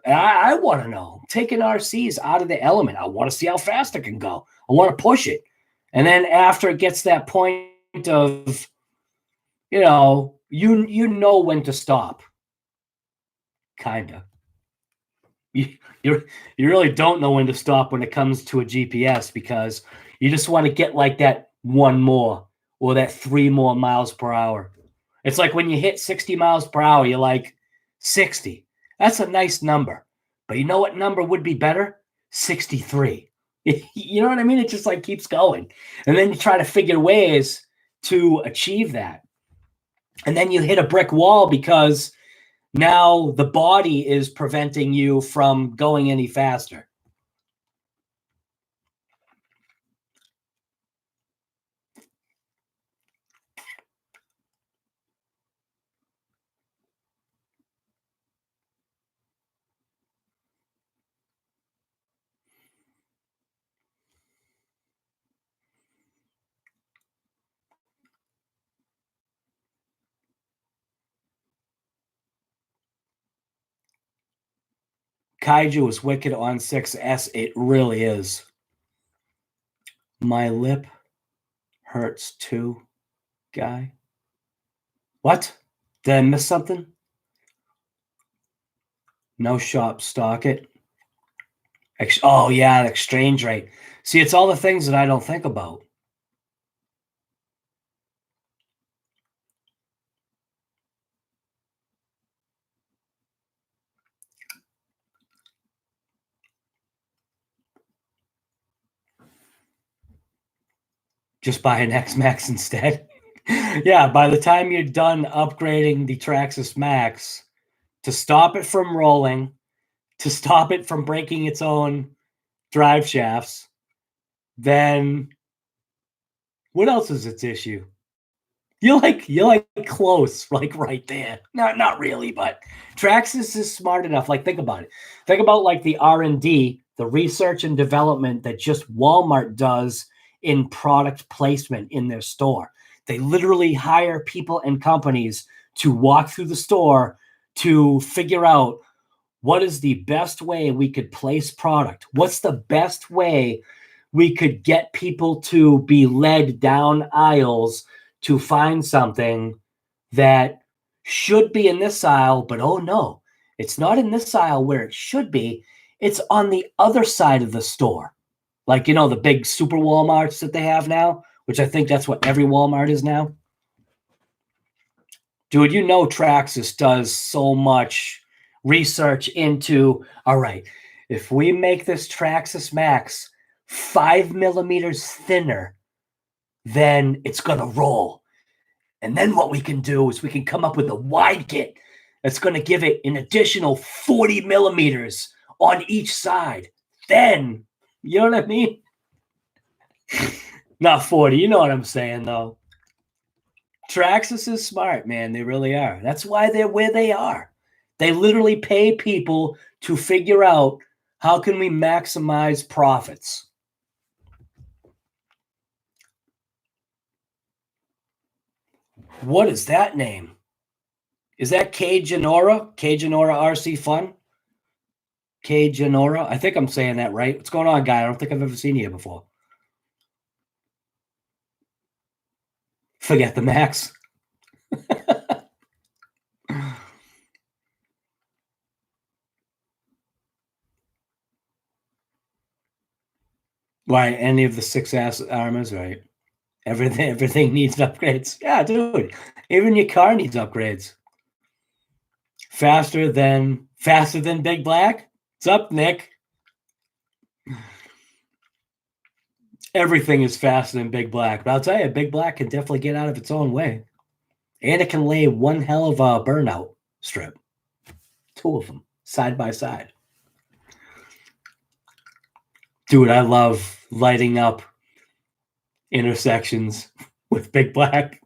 And I want to know. Taking RCs out of the element. I want to see how fast it can go. I want to push it. And then after it gets that point of, you know when to stop. Kinda. You really don't know when to stop when it comes to a GPS because you just want to get like that one more or that 3 more miles per hour. It's like when you hit 60 miles per hour, you're like 60. That's a nice number. But you know what number would be better? 63. You know what I mean? It just like keeps going. And then you try to figure ways to achieve that. And then you hit a brick wall because now the body is preventing you from going any faster. Kaiju is wicked on 6S. It really is. My lip hurts too, guy. What? Did I miss something? No shop stock it. Oh, yeah, exchange rate. See, it's all the things that I don't think about. Just buy an X-Max instead. Yeah, by the time you're done upgrading the Traxxas Max, to stop it from rolling, to stop it from breaking its own drive shafts, then what else is its issue? You're like close, like right there. Not really, but Traxxas is smart enough. Like, think about it. Think about like the R&D, the research and development that just Walmart does in product placement in their store. They literally hire people and companies to walk through the store to figure out what is the best way we could place product. What's the best way we could get people to be led down aisles to find something that should be in this aisle, but oh no, it's not in this aisle where it should be. It's on the other side of the store. Like, the big super Walmarts that they have now, which I think that's what every Walmart is now. Dude, you know Traxxas does so much research into, all right, if we make this Traxxas Max 5 millimeters thinner, then it's going to roll. And then what we can do is we can come up with a wide kit that's going to give it an additional 40 millimeters on each side. Then, you know what I mean? Not 40. You know what I'm saying, though. Traxxas is smart, man. They really are. That's why they're where they are. They literally pay people to figure out how can we maximize profits. What is that name? Is that K Genora? K Genora RC Fun? K Genora? I think I'm saying that right. What's going on, guy? I don't think I've ever seen you here before. Forget the Max. Why? Any of the 6S armors, right? Everything needs upgrades. Yeah, dude. Even your car needs upgrades. Faster than Big Black? What's up, Nick? Everything is faster than Big Black. But I'll tell you, Big Black can definitely get out of its own way. And it can lay one hell of a burnout strip. 2 of them, side by side. Dude, I love lighting up intersections with Big Black.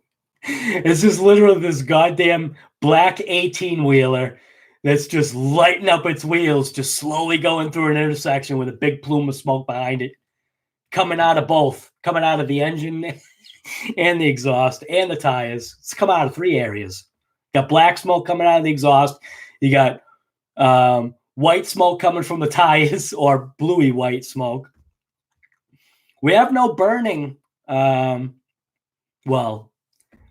It's just literally this goddamn black 18-wheeler that's just lighting up its wheels, just slowly going through an intersection with a big plume of smoke behind it, coming out of both, coming out of the engine and the exhaust and the tires. It's come out of 3 areas. You got black smoke coming out of the exhaust. You got white smoke coming from the tires, or bluey white smoke. We have no burning. Well,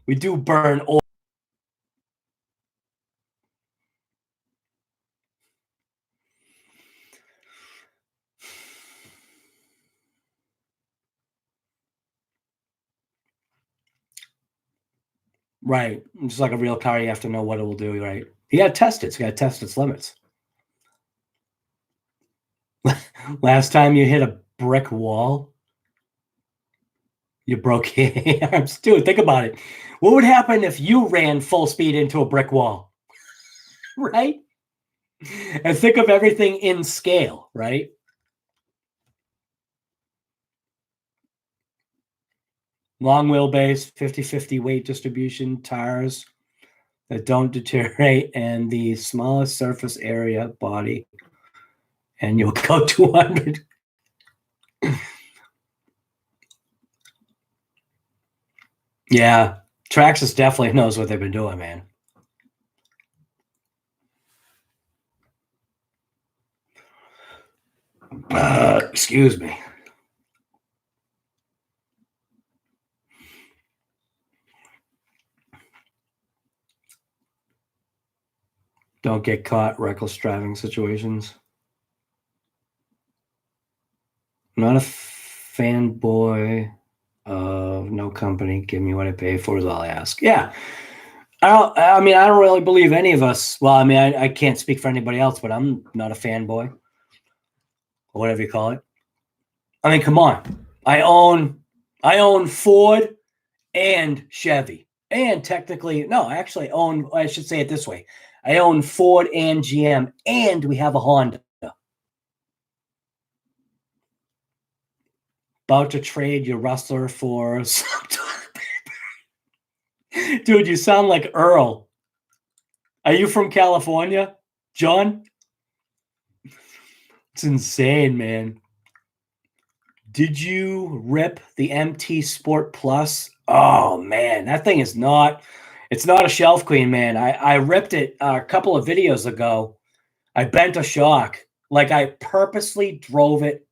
we do burn oil. Right. Just like a real car, you have to know what it will do, right? You got to test it. It's got to test its limits. Last time you hit a brick wall, you broke your arms. Dude, think about it. What would happen if you ran full speed into a brick wall? Right? And think of everything in scale, right? Long wheelbase, 50-50 weight distribution, tires that don't deteriorate, and the smallest surface area body, and you'll go 200. Yeah, Traxxas definitely knows what they've been doing, man. Excuse me. Don't get caught reckless driving situations. I'm not a fanboy of no company. Give me what I pay for is all I ask. Yeah. I don't really believe any of us. Well, I mean, I can't speak for anybody else, but I'm not a fanboy, or whatever you call it. I mean, come on. I own Ford and Chevy. And technically, no, I actually own, I should say it this way. I own Ford and GM, and we have a Honda. About to trade your Rustler for some toilet paper. Dude, you sound like Earl. Are you from California, John? It's insane, man. Did you rip the MT Sport Plus? Oh, man, that thing is not, it's not a shelf queen, man. I ripped it a couple of videos ago. I bent a shock. Like, I purposely drove it.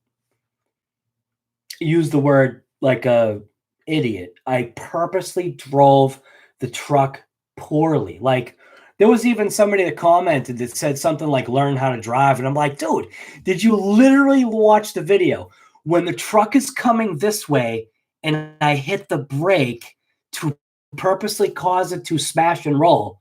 Use the word like a idiot. I purposely drove the truck poorly. Like, there was even somebody that commented that said something like learn how to drive. And I'm like, dude, did you literally watch the video? When the truck is coming this way and I hit the brake to purposely cause it to smash and roll.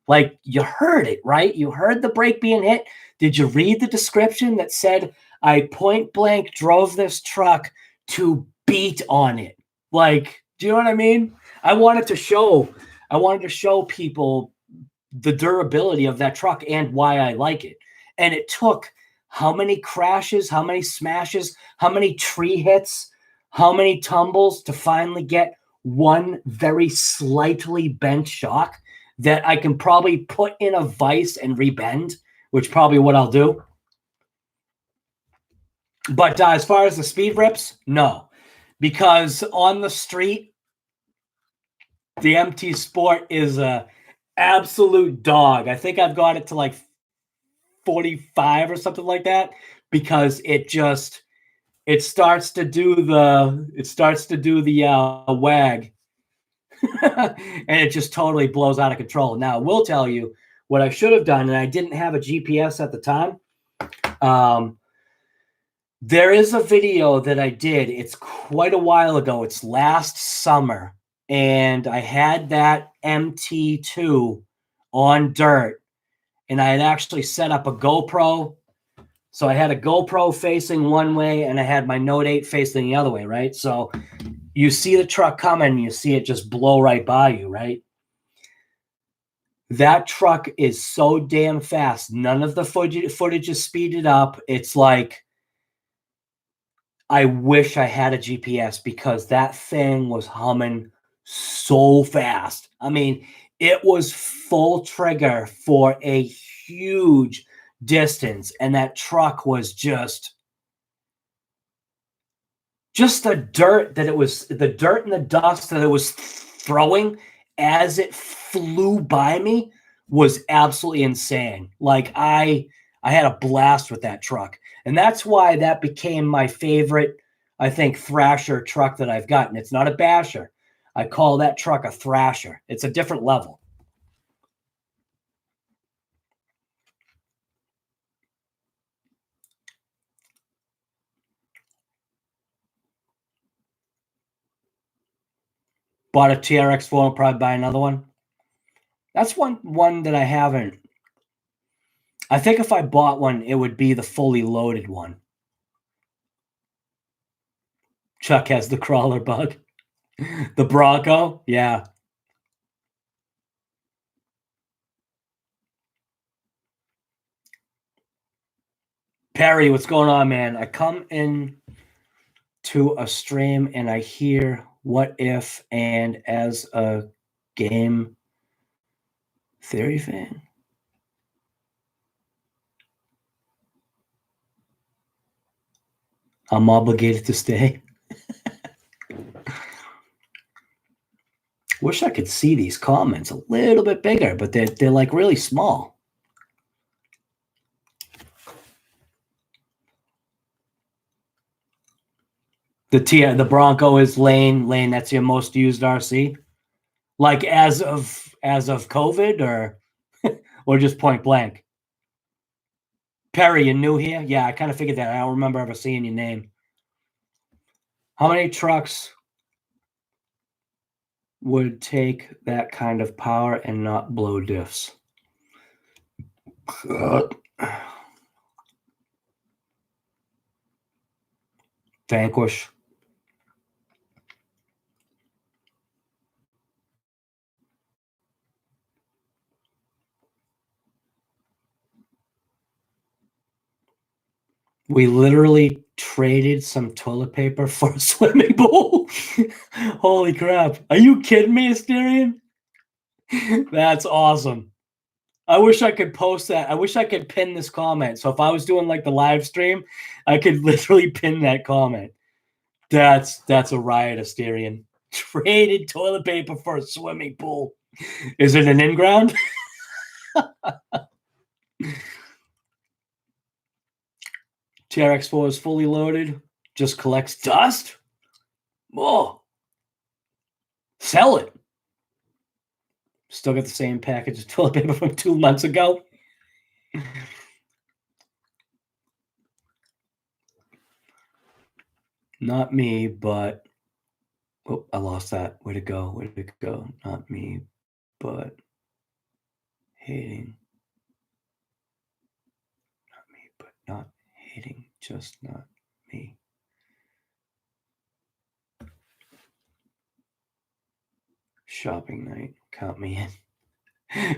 Like, you heard it, right? You heard the brake being hit. Did you read the description that said, I point blank drove this truck to beat on it? Like, do you know what I mean? I wanted to show people the durability of that truck and why I like it. And it took how many crashes, how many smashes, how many tree hits, how many tumbles to finally get one very slightly bent shock that I can probably put in a vise and rebend, which probably what I'll do. But as far as the speed rips, no. Because on the street, the MT Sport is a absolute dog. I think I've got it to like 45 or something like that, because it starts to do the wag. And it just totally blows out of control. Now, I will tell you what I should have done, and I didn't have a GPS at the time. There is a video that I did. It's quite a while ago. It's last summer, and I had that MT2 on dirt, and I had actually set up a GoPro. So I had a GoPro facing one way, and I had my Note 8 facing the other way, right? So you see the truck coming, you see it just blow right by you, right? That truck is so damn fast. None of the footage is speeded up. It's like, I wish I had a GPS, because that thing was humming so fast. I mean, it was full trigger for a huge distance, and that truck was just the dirt and the dust that it was throwing as it flew by me was absolutely insane. Like, I had a blast with that truck. And that's why that became my favorite, I think, Thrasher truck that I've gotten. It's not a basher. I call that truck a Thrasher. It's a different level. Bought a TRX4, and probably buy another one. That's one that I haven't. I think if I bought one, it would be the fully loaded one. Chuck has the crawler bug. The Bronco? Yeah. Perry, what's going on, man? I come in to a stream and I hear What If, and as a game theory fan, I'm obligated to stay. Wish I could see these comments a little bit bigger, but they're like really small. The Bronco is Lane. That's your most used RC. Like as of COVID, or just point blank. Perry, you new here? Yeah, I kind of figured that. I don't remember ever seeing your name. How many trucks would take that kind of power and not blow diffs? Vanquish. We literally traded some toilet paper for a swimming pool. Holy crap. Are you kidding me, Asterian? That's awesome. I wish I could post that. I wish I could pin this comment. So if I was doing like the live stream, I could literally pin that comment. That's a riot, Asterian. Traded toilet paper for a swimming pool. Is it an in-ground? TRX4 is fully loaded. Just collects dust? Oh. Sell it. Still got the same package of toilet paper from 2 months ago. Not me, but Oh, I lost that. Way to go. Way to go. Not me, but hating. Not me, but not hating. Just not me. Shopping night. Count me in.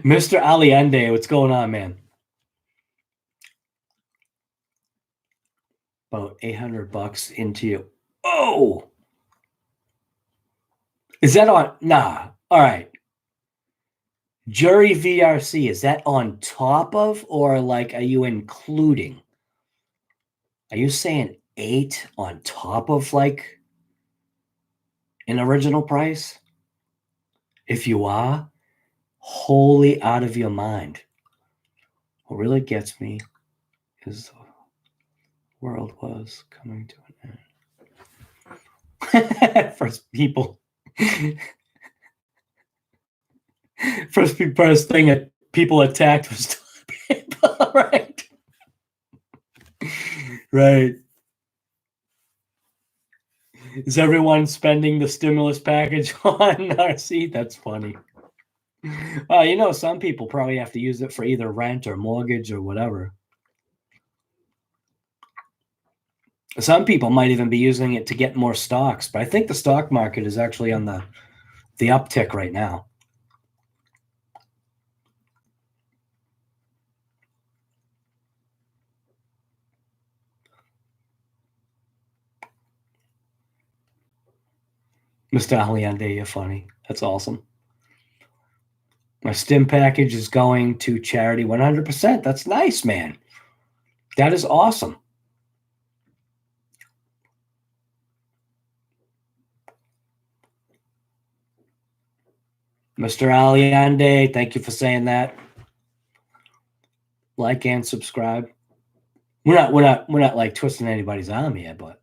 Mr. Aliende, what's going on, man? About $800 into you. Oh! Is that on? Nah. All right. Jury VRC, is that on top of, or like, are you including? Are you saying 8 on top of like an original price? If you are, wholly out of your mind. What really gets me is the world was coming to an end. First thing that people attacked was people, right? Right. Is everyone spending the stimulus package on RC? That's funny. Some people probably have to use it for either rent or mortgage or whatever. Some people might even be using it to get more stocks, but I think the stock market is actually on the uptick right now. Mr. Aliende, you're funny. That's awesome. My stim package is going to charity 100%. That's nice, man. That is awesome. Mr. Aliende, thank you for saying that. Like and subscribe. We're not like twisting anybody's arm here, but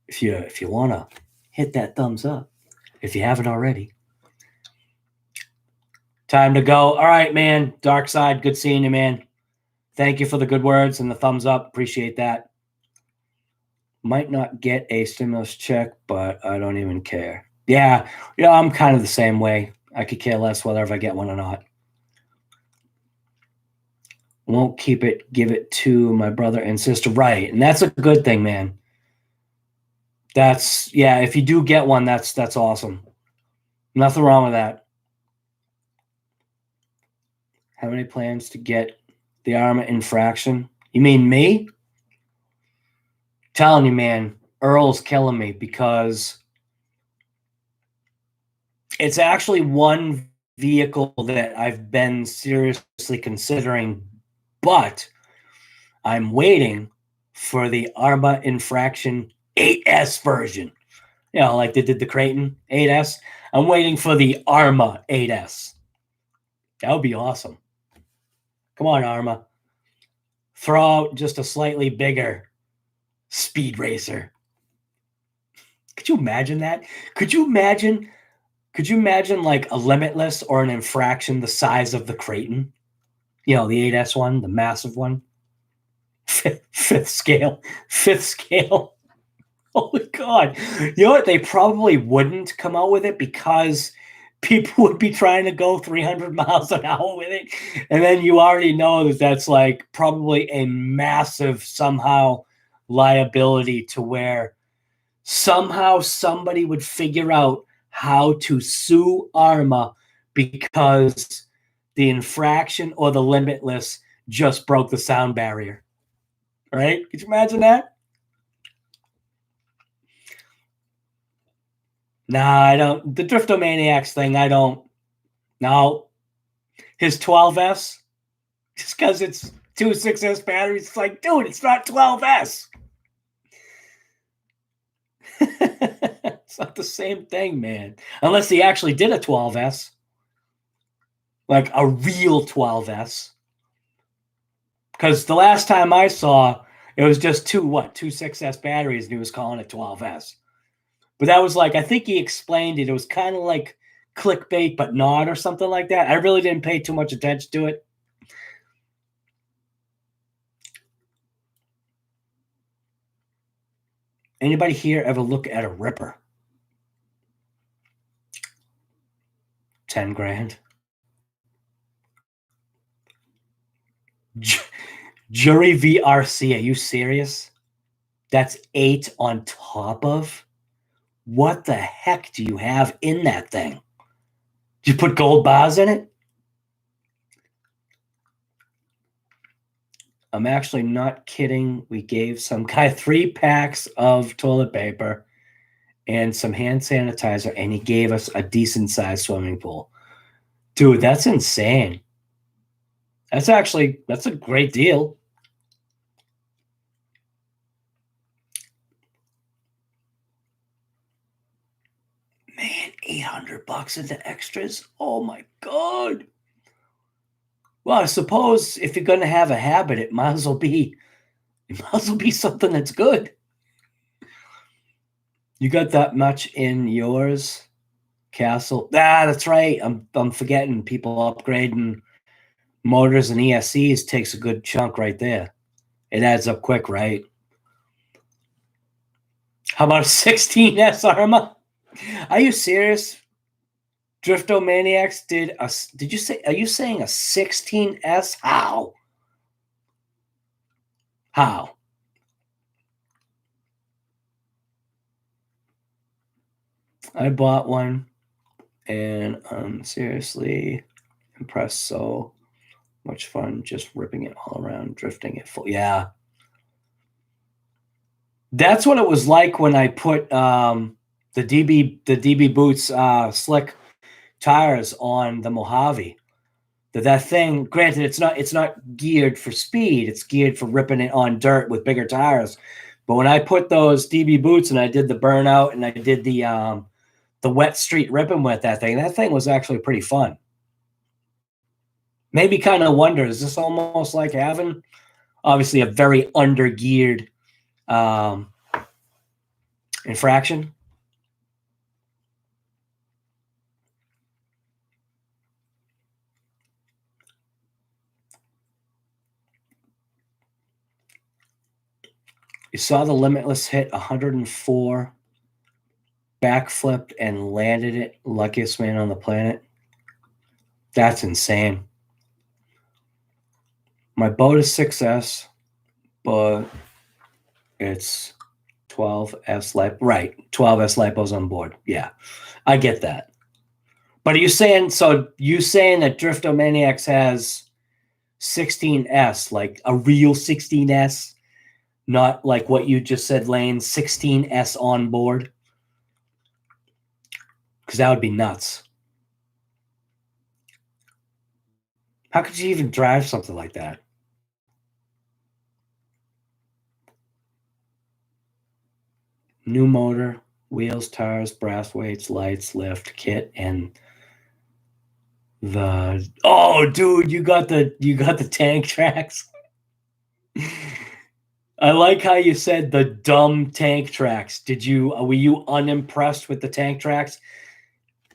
if you want to hit that thumbs up, if you haven't already. Time to go. All right, man. Dark Side, good seeing you, man. Thank you for the good words and the thumbs up. Appreciate that. Might not get a stimulus check, but I don't even care. Yeah, I'm kind of the same way. I could care less whether if I get one or not. Won't keep it, give it to my brother and sister. Right. And that's a good thing, man. If you do get one, that's awesome. Nothing wrong with that. How many plans to get the ARMA infraction? You mean me? Telling you, man, Earl's killing me because it's actually one vehicle that I've been seriously considering, but I'm waiting for the ARMA infraction 8S version. Like they did the Creighton 8S. I'm waiting for the ARMA 8S. That would be awesome. Come on, ARMA. Throw out just a slightly bigger speed racer. Could you imagine that? Could you imagine like a limitless or an infraction the size of the Creighton? The 8S one, the massive one. Fifth scale. Oh my God. You know what? They probably wouldn't come out with it because people would be trying to go 300 miles an hour with it. And then you already know that that's like probably a massive somehow liability to where somehow somebody would figure out how to sue ARMA because the infraction or the limitless just broke the sound barrier. Right? Could you imagine that? Nah, I don't. The Driftomaniacs thing, I don't. No. His 12S, just because it's 2 6S batteries, it's like, dude, it's not 12S. It's not the same thing, man. Unless he actually did a 12S. Like a real 12S. Because the last time I saw, it was just two 6S batteries, and he was calling it 12S. But that was like, I think he explained it. It was kind of like clickbait, but not, or something like that. I really didn't pay too much attention to it. Anybody here ever look at a Ripper? 10 grand. Jury VRC, are you serious? That's 8 on top of? What the heck do you have in that thing? Did you put gold bars in it? I'm actually not kidding. We gave some guy 3 packs of toilet paper and some hand sanitizer, and he gave us a decent sized swimming pool. Dude, that's insane. That's a great deal. Man, $800 into extras. Oh my God. Well, I suppose if you're going to have a habit, it might as well be something that's good. You got that much in yours, Castle? That's right. I'm forgetting people upgrading motors and ESCs takes a good chunk right there. It adds up quick, right? How about a 16S Arma? Are you serious? Driftomaniacs did you say, are you saying a 16S? How? How? I bought one and I'm seriously impressed. So much fun just ripping it all around, drifting it full. Yeah. That's what it was like when I put the DB Boots slick tires on the Mojave. That thing, granted, it's not geared for speed, it's geared for ripping it on dirt with bigger tires. But when I put those DB boots and I did the burnout and I did the wet street ripping with that thing was actually pretty fun. Maybe kind of wonder, is this almost like having obviously a very under geared infraction? You saw the Limitless hit 104, backflipped and landed it, luckiest man on the planet. That's insane. My boat is 6S, but it's 12S lipo. Right, 12S lipos on board. Yeah, I get that. But are you saying that Driftomaniacs has 16S, like a real 16S, not like what you just said, Lane, 16S on board? Because that would be nuts. How could you even drive something like that? New motor, wheels, tires, brass weights, lights, lift, kit, and dude, you got the tank tracks. I like how you said the dumb tank tracks. Were you unimpressed with the tank tracks?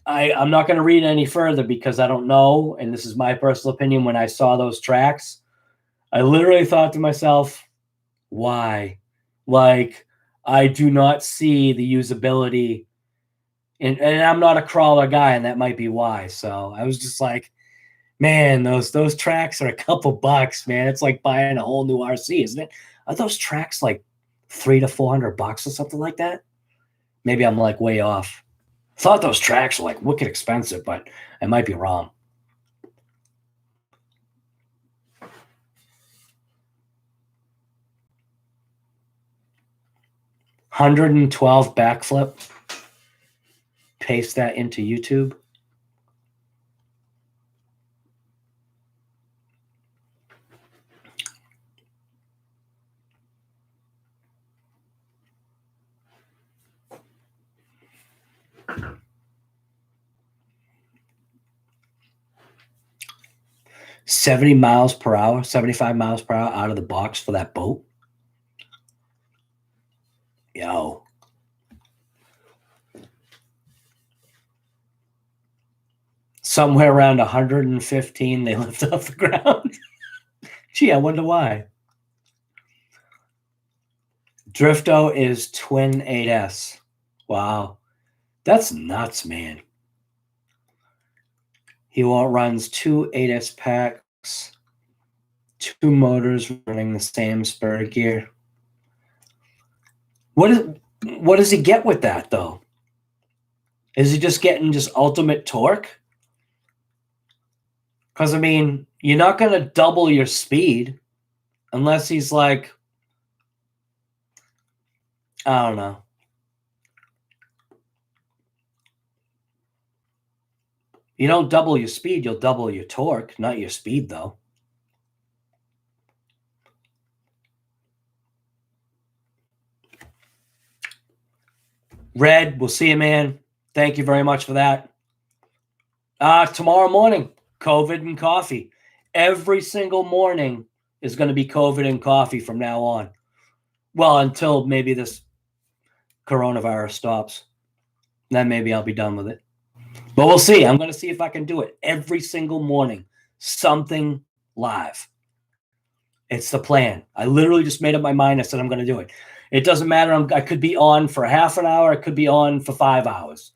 I'm not going to read any further because I don't know, and this is my personal opinion. When I saw those tracks, I literally thought to myself, why? Like, I do not see the usability, and I'm not a crawler guy, and that might be why. So I was just like, man, those tracks are a couple bucks, man. It's like buying a whole new RC, isn't it? Are those tracks like $300 to $400 or something like that? Maybe I'm like way off. I thought those tracks were like wicked expensive, but I might be wrong. $112 backflip. Paste that into YouTube. $70 miles per hour, 75 miles per hour out of the box for that boat. Yo. Somewhere around 115, they lift off the ground. Gee, I wonder why. Drifto is twin 8S. Wow. That's nuts, man. He runs 2 8S packs, 2 motors running the same spur gear. What does he get with that, though? Is he just getting just ultimate torque? Because, I mean, you're not going to double your speed unless he's like, I don't know. You don't double your speed, you'll double your torque, not your speed, though. Red, we'll see you, man. Thank you very much for that. Tomorrow morning, COVID and coffee. Every single morning is going to be COVID and coffee from now on. Well, until maybe this coronavirus stops. Then maybe I'll be done with it. But we'll see. I'm going to see if I can do it every single morning. Something live. It's the plan. I literally just made up my mind. I said I'm going to do it. It doesn't matter. I could be on for half an hour. I could be on for 5 hours.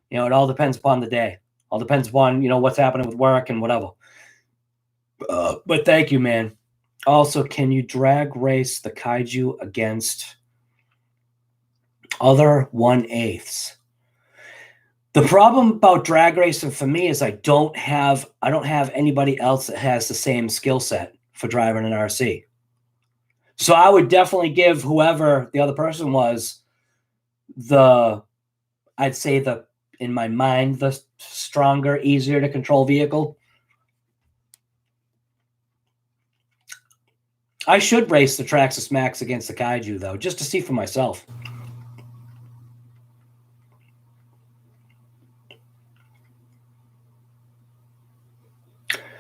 You know, it all depends upon the day. All depends upon, you know, what's happening with work and whatever. But thank you, man. Also, can you drag race the Kaiju against other 1/8s? The problem about drag racing for me is I don't have anybody else that has the same skill set for driving an RC. So I would definitely give whoever the other person was I'd say in my mind, the stronger, easier to control vehicle. I should race the Traxxas Max against the Kaiju, though, just to see for myself.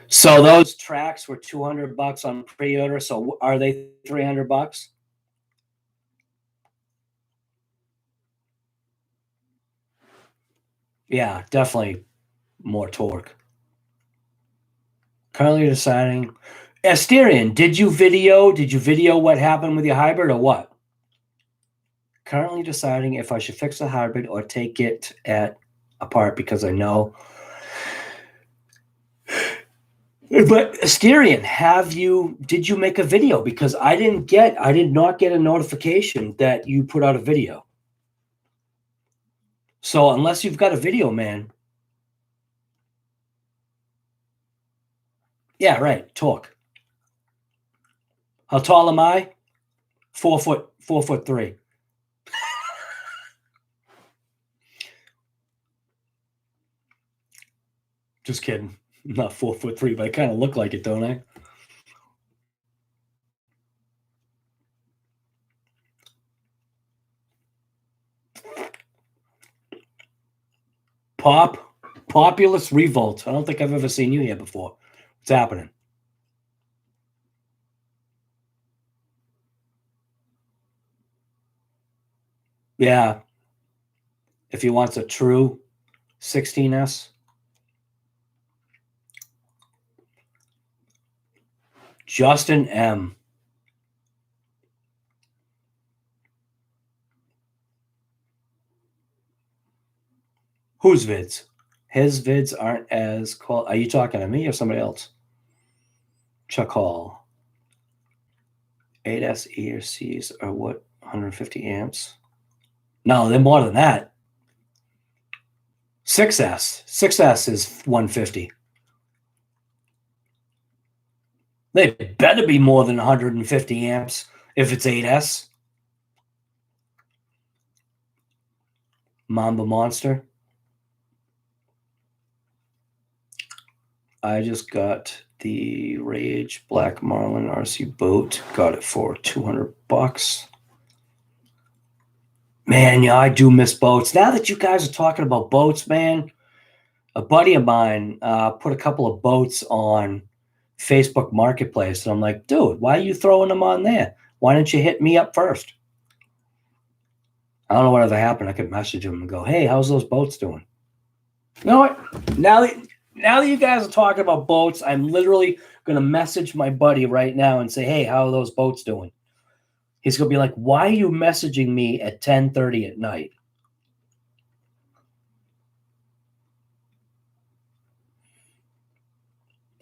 So those tracks were $200 on pre-order. So are they $300? Yeah, definitely more torque. Currently deciding. Asterion, did you video what happened with your hybrid or what? Currently deciding if I should fix the hybrid or take it apart because I know. But Asterion, did you make a video? Because I did not get a notification that you put out a video. So unless you've got a video, man. Yeah, right. Torque. How tall am I? 4'3". Just kidding. I'm not 4'3", but I kind of look like it, don't I? Populous Revolt. I don't think I've ever seen you here before. What's happening? Yeah. If he wants a true 16S. Justin M. Whose vids? His vids aren't as cool. Are you talking to me or somebody else? Chuck Hall. 8S E or C's are what? 150 amps? No, they're more than that. 6S. 6S is 150. They better be more than 150 amps if it's 8S. Mamba Monster. I just got the Rage Black Marlin RC boat. Got it for $200. Man, yeah, I do miss boats. Now that you guys are talking about boats, man, a buddy of mine put a couple of boats on Facebook Marketplace. And I'm like, dude, why are you throwing them on there? Why didn't you hit me up first? I don't know whatever happened. I could message him and go, hey, how's those boats doing? You know what? Now that you guys are talking about boats, I'm literally going to message my buddy right now and say, hey, how are those boats doing? He's going to be like, why are you messaging me at 10:30 at night?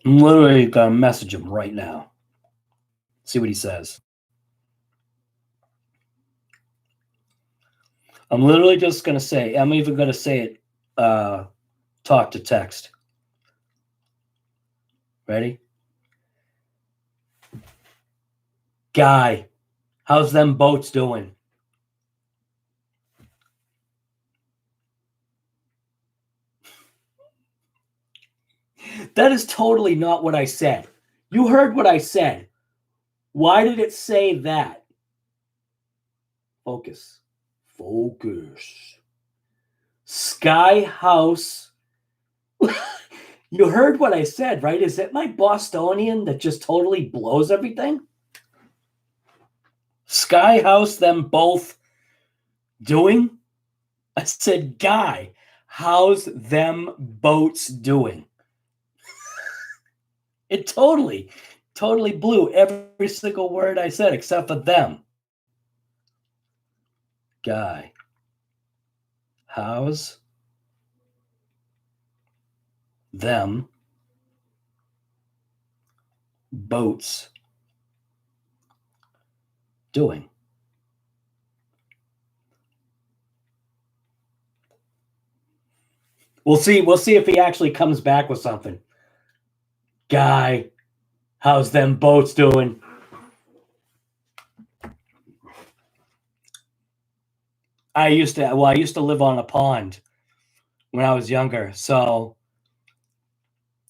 I'm literally gonna message him right now. See what he says. I'm literally just gonna say, I'm even gonna say it, talk to text. Ready? Guy, how's them boats doing? That is totally not what I said. You heard what I said. Why did it say that? Focus. Focus. Sky House. You heard what I said, right? Is it my Bostonian that just totally blows everything? Sky House, them both doing? I said, Guy, how's them boats doing? It totally blew every single word I said except for them. Guy, how's them boats doing? We'll see if he actually comes back with something. Guy, how's them boats doing? I used to live on a pond when I was younger. So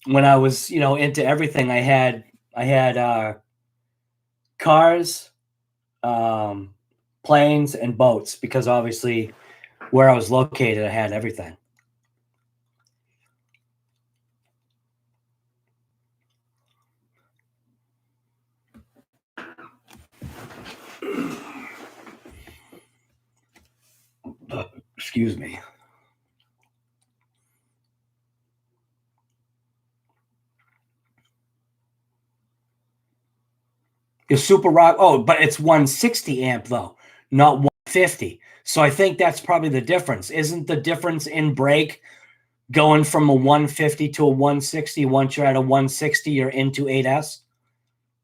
when I was, into everything, I had cars, planes, and boats because obviously where I was located, I had everything. Excuse me. The Super Rock. Oh, but it's 160 amp though, not 150. So I think that's probably the difference. Isn't the difference in brake going from a 150 to a 160? Once you're at a 160, you're into 8S.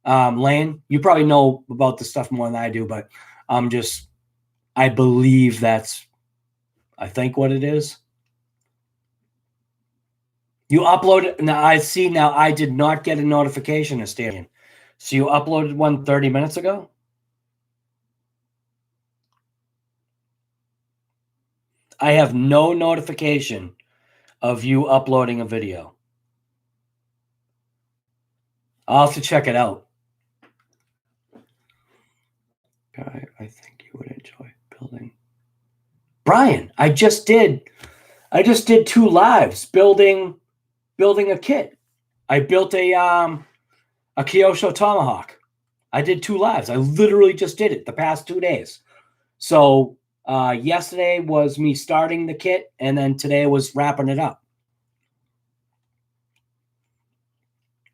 Lane, you probably know about the stuff more than I do, but I believe that's, I think what it is. You uploaded. Now I see. Now I did not get a notification, Asterian. So you uploaded one 30 minutes ago? I have no notification of you uploading a video. I'll have to check it out. I think you would enjoy building. Brian, I just did 2 lives building a kit. I built a Kyosho Tomahawk. I did 2 lives. I literally just did it the past 2 days. So yesterday was me starting the kit, and then today was wrapping it up.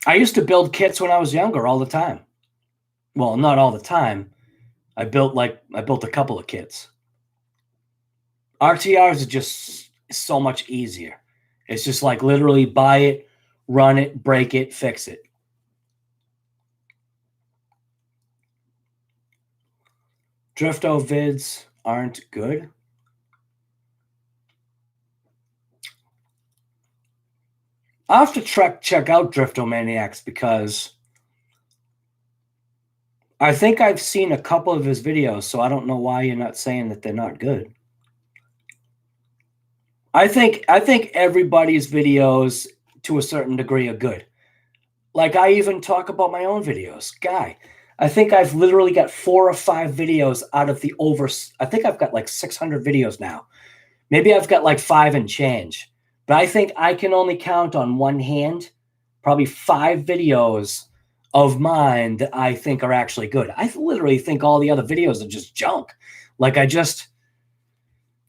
I used to build kits when I was younger all the time. Well, not all the time. I built a couple of kits. RTRs are just so much easier. It's just like literally buy it, run it, break it, fix it. Drifto vids aren't good. I'll have to check out Drifto Maniacs because I think I've seen a couple of his videos, so I don't know why you're not saying that they're not good. I think everybody's videos to a certain degree are good. Like I even talk about my own videos. Guy, I think I've literally got 4 or 5 videos out of the over. I think I've got like 600 videos now. Maybe I've got like 5 and change. But I think I can only count on one hand probably 5 videos of mine that I think are actually good. I literally think all the other videos are just junk. Like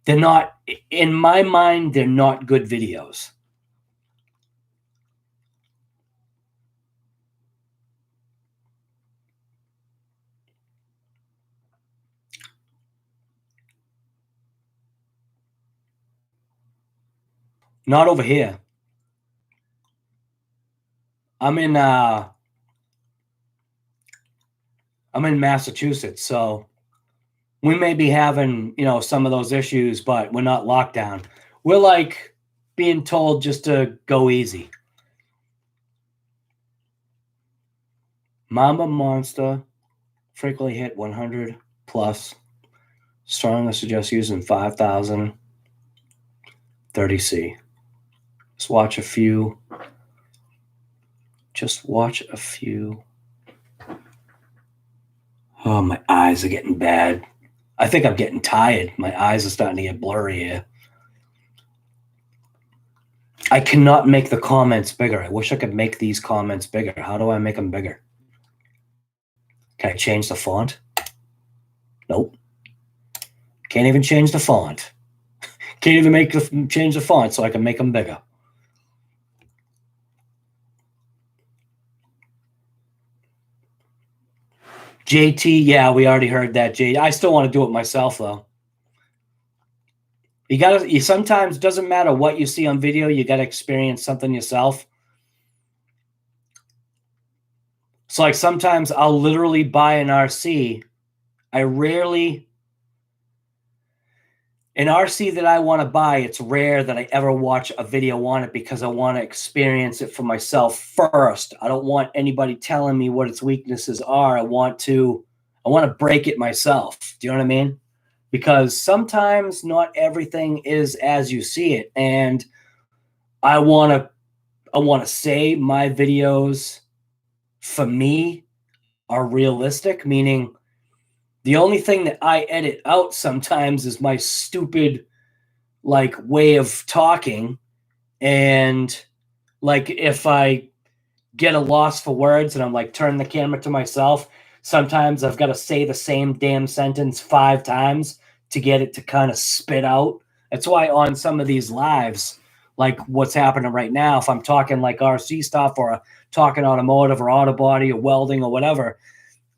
they're not, in my mind, they're not good videos. Not over here. I'm in Massachusetts, so we may be having, some of those issues, but we're not locked down. We're like being told just to go easy. Mamba Monster frequently hit 100 plus. Strongly suggest using 5,000 30C. Just watch a few. Oh, my eyes are getting bad. I think I'm getting tired. My eyes are starting to get blurry here. I cannot make the comments bigger. I wish I could make these comments bigger. How do I make them bigger? Can I change the font? Nope. Can't even change the font. Can't even change the font so I can make them bigger. JT, yeah, we already heard that, JT. I still want to do it myself, though. You sometimes, doesn't matter what you see on video, you got to experience something yourself. So, like, sometimes I'll literally buy an RC. An RC that I want to buy, it's rare that I ever watch a video on it because I want to experience it for myself first. I don't want anybody telling me what its weaknesses are. I want to break it myself. Do you know what I mean? Because sometimes not everything is as you see it. And I want to say my videos for me are realistic, meaning the only thing that I edit out sometimes is my stupid like way of talking. And like if I get a loss for words and I'm like turn the camera to myself, sometimes I've got to say the same damn sentence 5 times to get it to kind of spit out. That's why on some of these lives, like what's happening right now, if I'm talking like RC stuff or talking automotive or auto body or welding or whatever,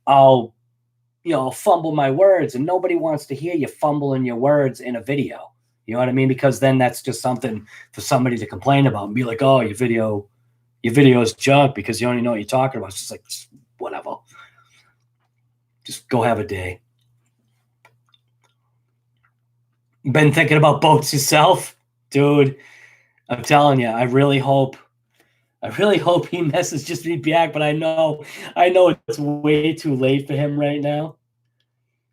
I'll fumble my words, and nobody wants to hear you fumbling your words in a video. You know what I mean? Because then that's just something for somebody to complain about and be like, "Oh, your video is junk because you only know what you're talking about." It's just like, whatever. Just go have a day. Been thinking about boats yourself, dude? I'm telling you, I really hope he messages me back, but I know it's way too late for him right now.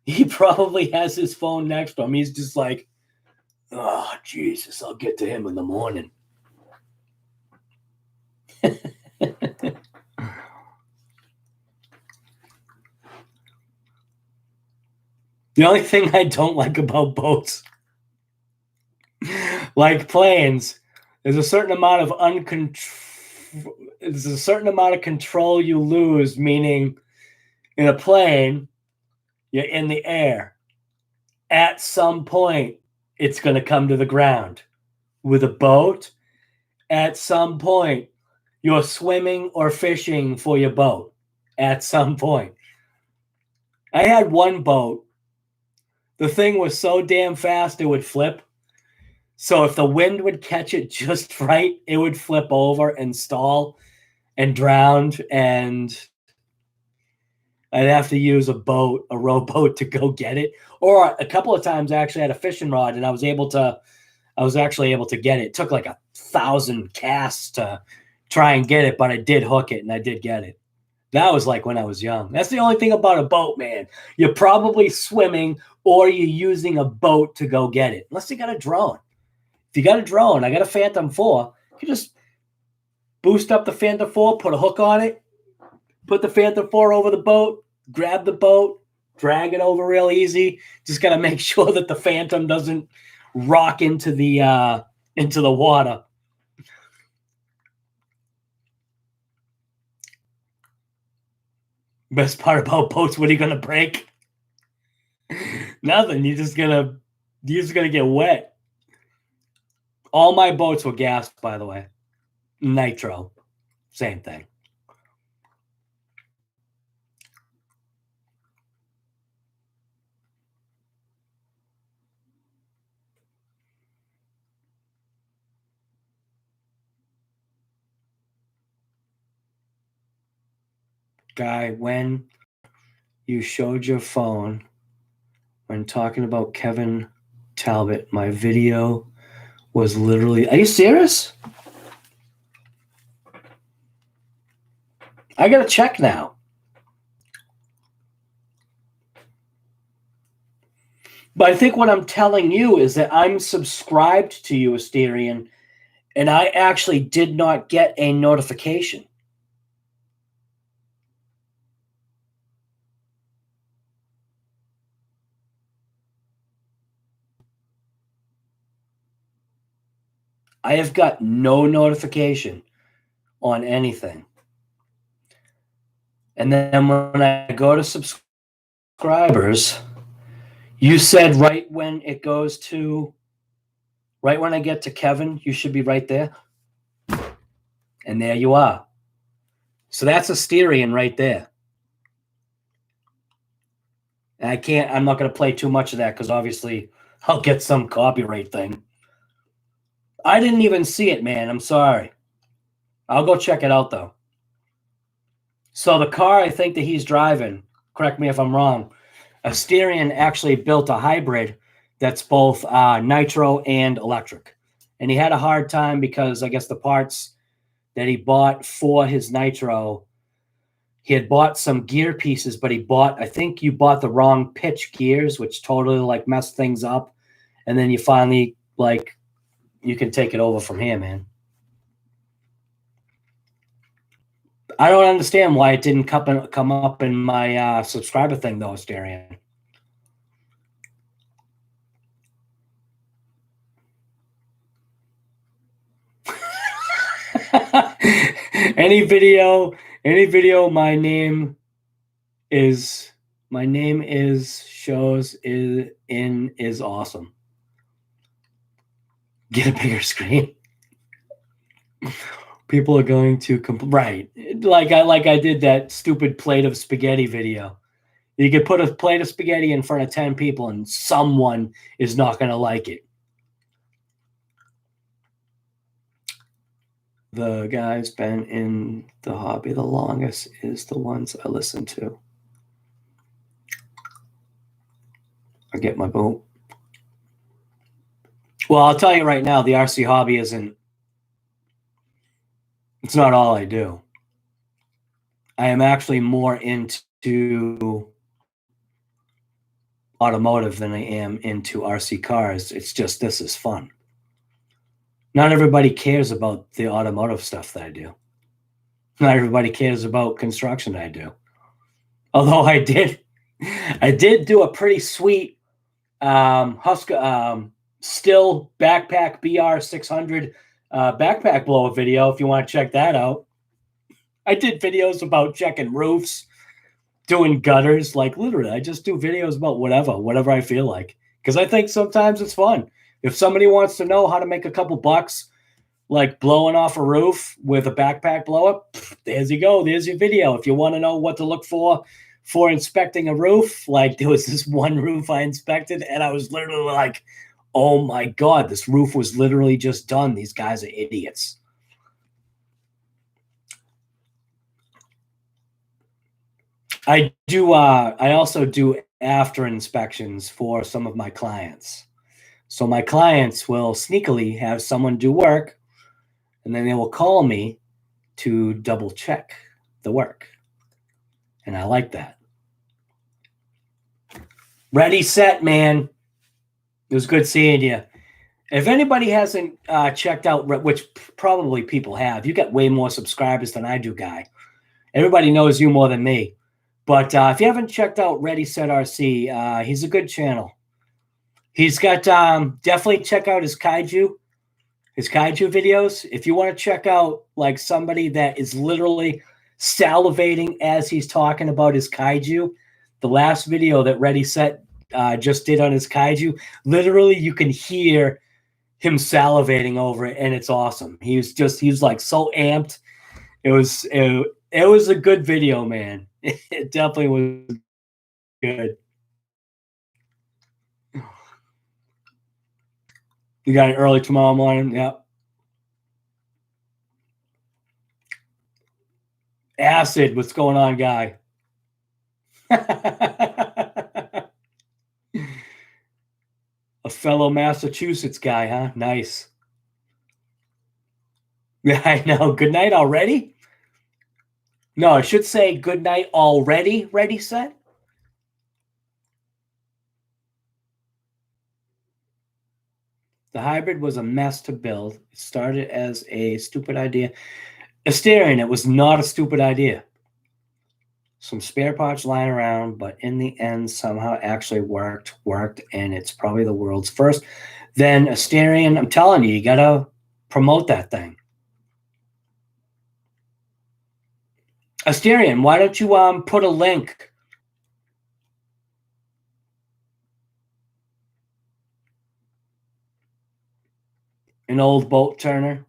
He probably has his phone next to him. He's just like, oh, Jesus, I'll get to him in the morning. The only thing I don't like about boats, like planes, there's a certain amount of control you lose, meaning in a plane, you're in the air. At some point, it's going to come to the ground. With a boat, at some point, you're swimming or fishing for your boat. At some point. I had one boat. The thing was so damn fast it would flip. So if the wind would catch it just right, it would flip over and stall and drown, and I'd have to use a rowboat to go get it. Or a couple of times I actually had a fishing rod and I was actually able to get it. It took like 1,000 casts to try and get it, but I did hook it and I did get it. That was like when I was young. That's the only thing about a boat, man. You're probably swimming or you're using a boat to go get it. Unless you got a drone. If you got a drone, I got a Phantom 4. You can just boost up the Phantom 4, put a hook on it, put the Phantom 4 over the boat, grab the boat, drag it over real easy. Just got to make sure that the Phantom doesn't rock into the water. Best part about boats, what are you going to break? Nothing. You're just gonna get wet. All my boats were gas, by the way. Nitro. Same thing. Guy, when you showed your phone when talking about Kevin Talbot, my video was literally... Are you serious? I gotta check now. But I think what I'm telling you is that I'm subscribed to you, Asterian, and I actually did not get a notification. I have got no notification on anything. And then when I go to subscribers, you said right when it goes to, right when I get to Kevin, you should be right there. And there you are. So that's Asterian right there. And I'm not going to play too much of that because obviously I'll get some copyright thing. I didn't even see it, man. I'm sorry. I'll go check it out, though. So the car I think that he's driving, correct me if I'm wrong, Asterian actually built a hybrid that's both nitro and electric. And he had a hard time because I guess the parts that he bought for his nitro, he had bought some gear pieces, but I think you bought the wrong pitch gears, which totally like messed things up. And then you finally you can take it over from here, man. I don't understand why it didn't come up in my subscriber thing, though, Asterian. Any video, my name is shows is awesome. Get a bigger screen. People are going to right, like I did that stupid plate of spaghetti video. You could put a plate of spaghetti in front of 10 people and someone is not going to like it. The guy's been in the hobby the longest is the ones I listen to. I get my boat. Well, I'll tell you right now, the RC hobby it's not all I do. I am actually more into automotive than I am into RC cars. It's just, this is fun. Not everybody cares about the automotive stuff that I do. Not everybody cares about construction that I do. Although I did do a pretty sweet Husker still backpack BR 600 backpack blower video if you want to check that out. I did videos about checking roofs, doing gutters, like literally I just do videos about whatever I feel like, because I think sometimes it's fun. If somebody wants to know how to make a couple bucks like blowing off a roof with a backpack blower, there's you go. There's your video. If you want to know what to look for inspecting a roof, like there was this one roof I inspected and I was literally like, oh my God, this roof was literally just done. These guys are idiots. I also do after inspections for some of my clients. So my clients will sneakily have someone do work and then they will call me to double check the work. And I like that. Ready, set, man. It was good seeing you. If anybody hasn't checked out, which probably people have, you got way more subscribers than I do, Guy. Everybody knows you more than me. But if you haven't checked out Ready, Set, RC, he's a good channel. He's got, definitely check out his kaiju videos. If you want to check out like somebody that is literally salivating as he's talking about his kaiju, the last video that Ready Set just did on his kaiju, literally you can hear him salivating over it, and it's awesome. He was like so amped. It was a good video, man. It definitely was good. You got it early tomorrow morning. Yep. Acid, what's going on, guy? A fellow Massachusetts guy, huh? Nice. Yeah, I know. Good night already? No, I should say good night already. Ready, set? The hybrid was a mess to build. It started as a stupid idea. Asterion, it was not a stupid idea. Some spare parts lying around, but in the end, somehow actually worked, and it's probably the world's first. Then Asterion, I'm telling you, you gotta promote that thing. Asterion, why don't you put a link? An old boat turner.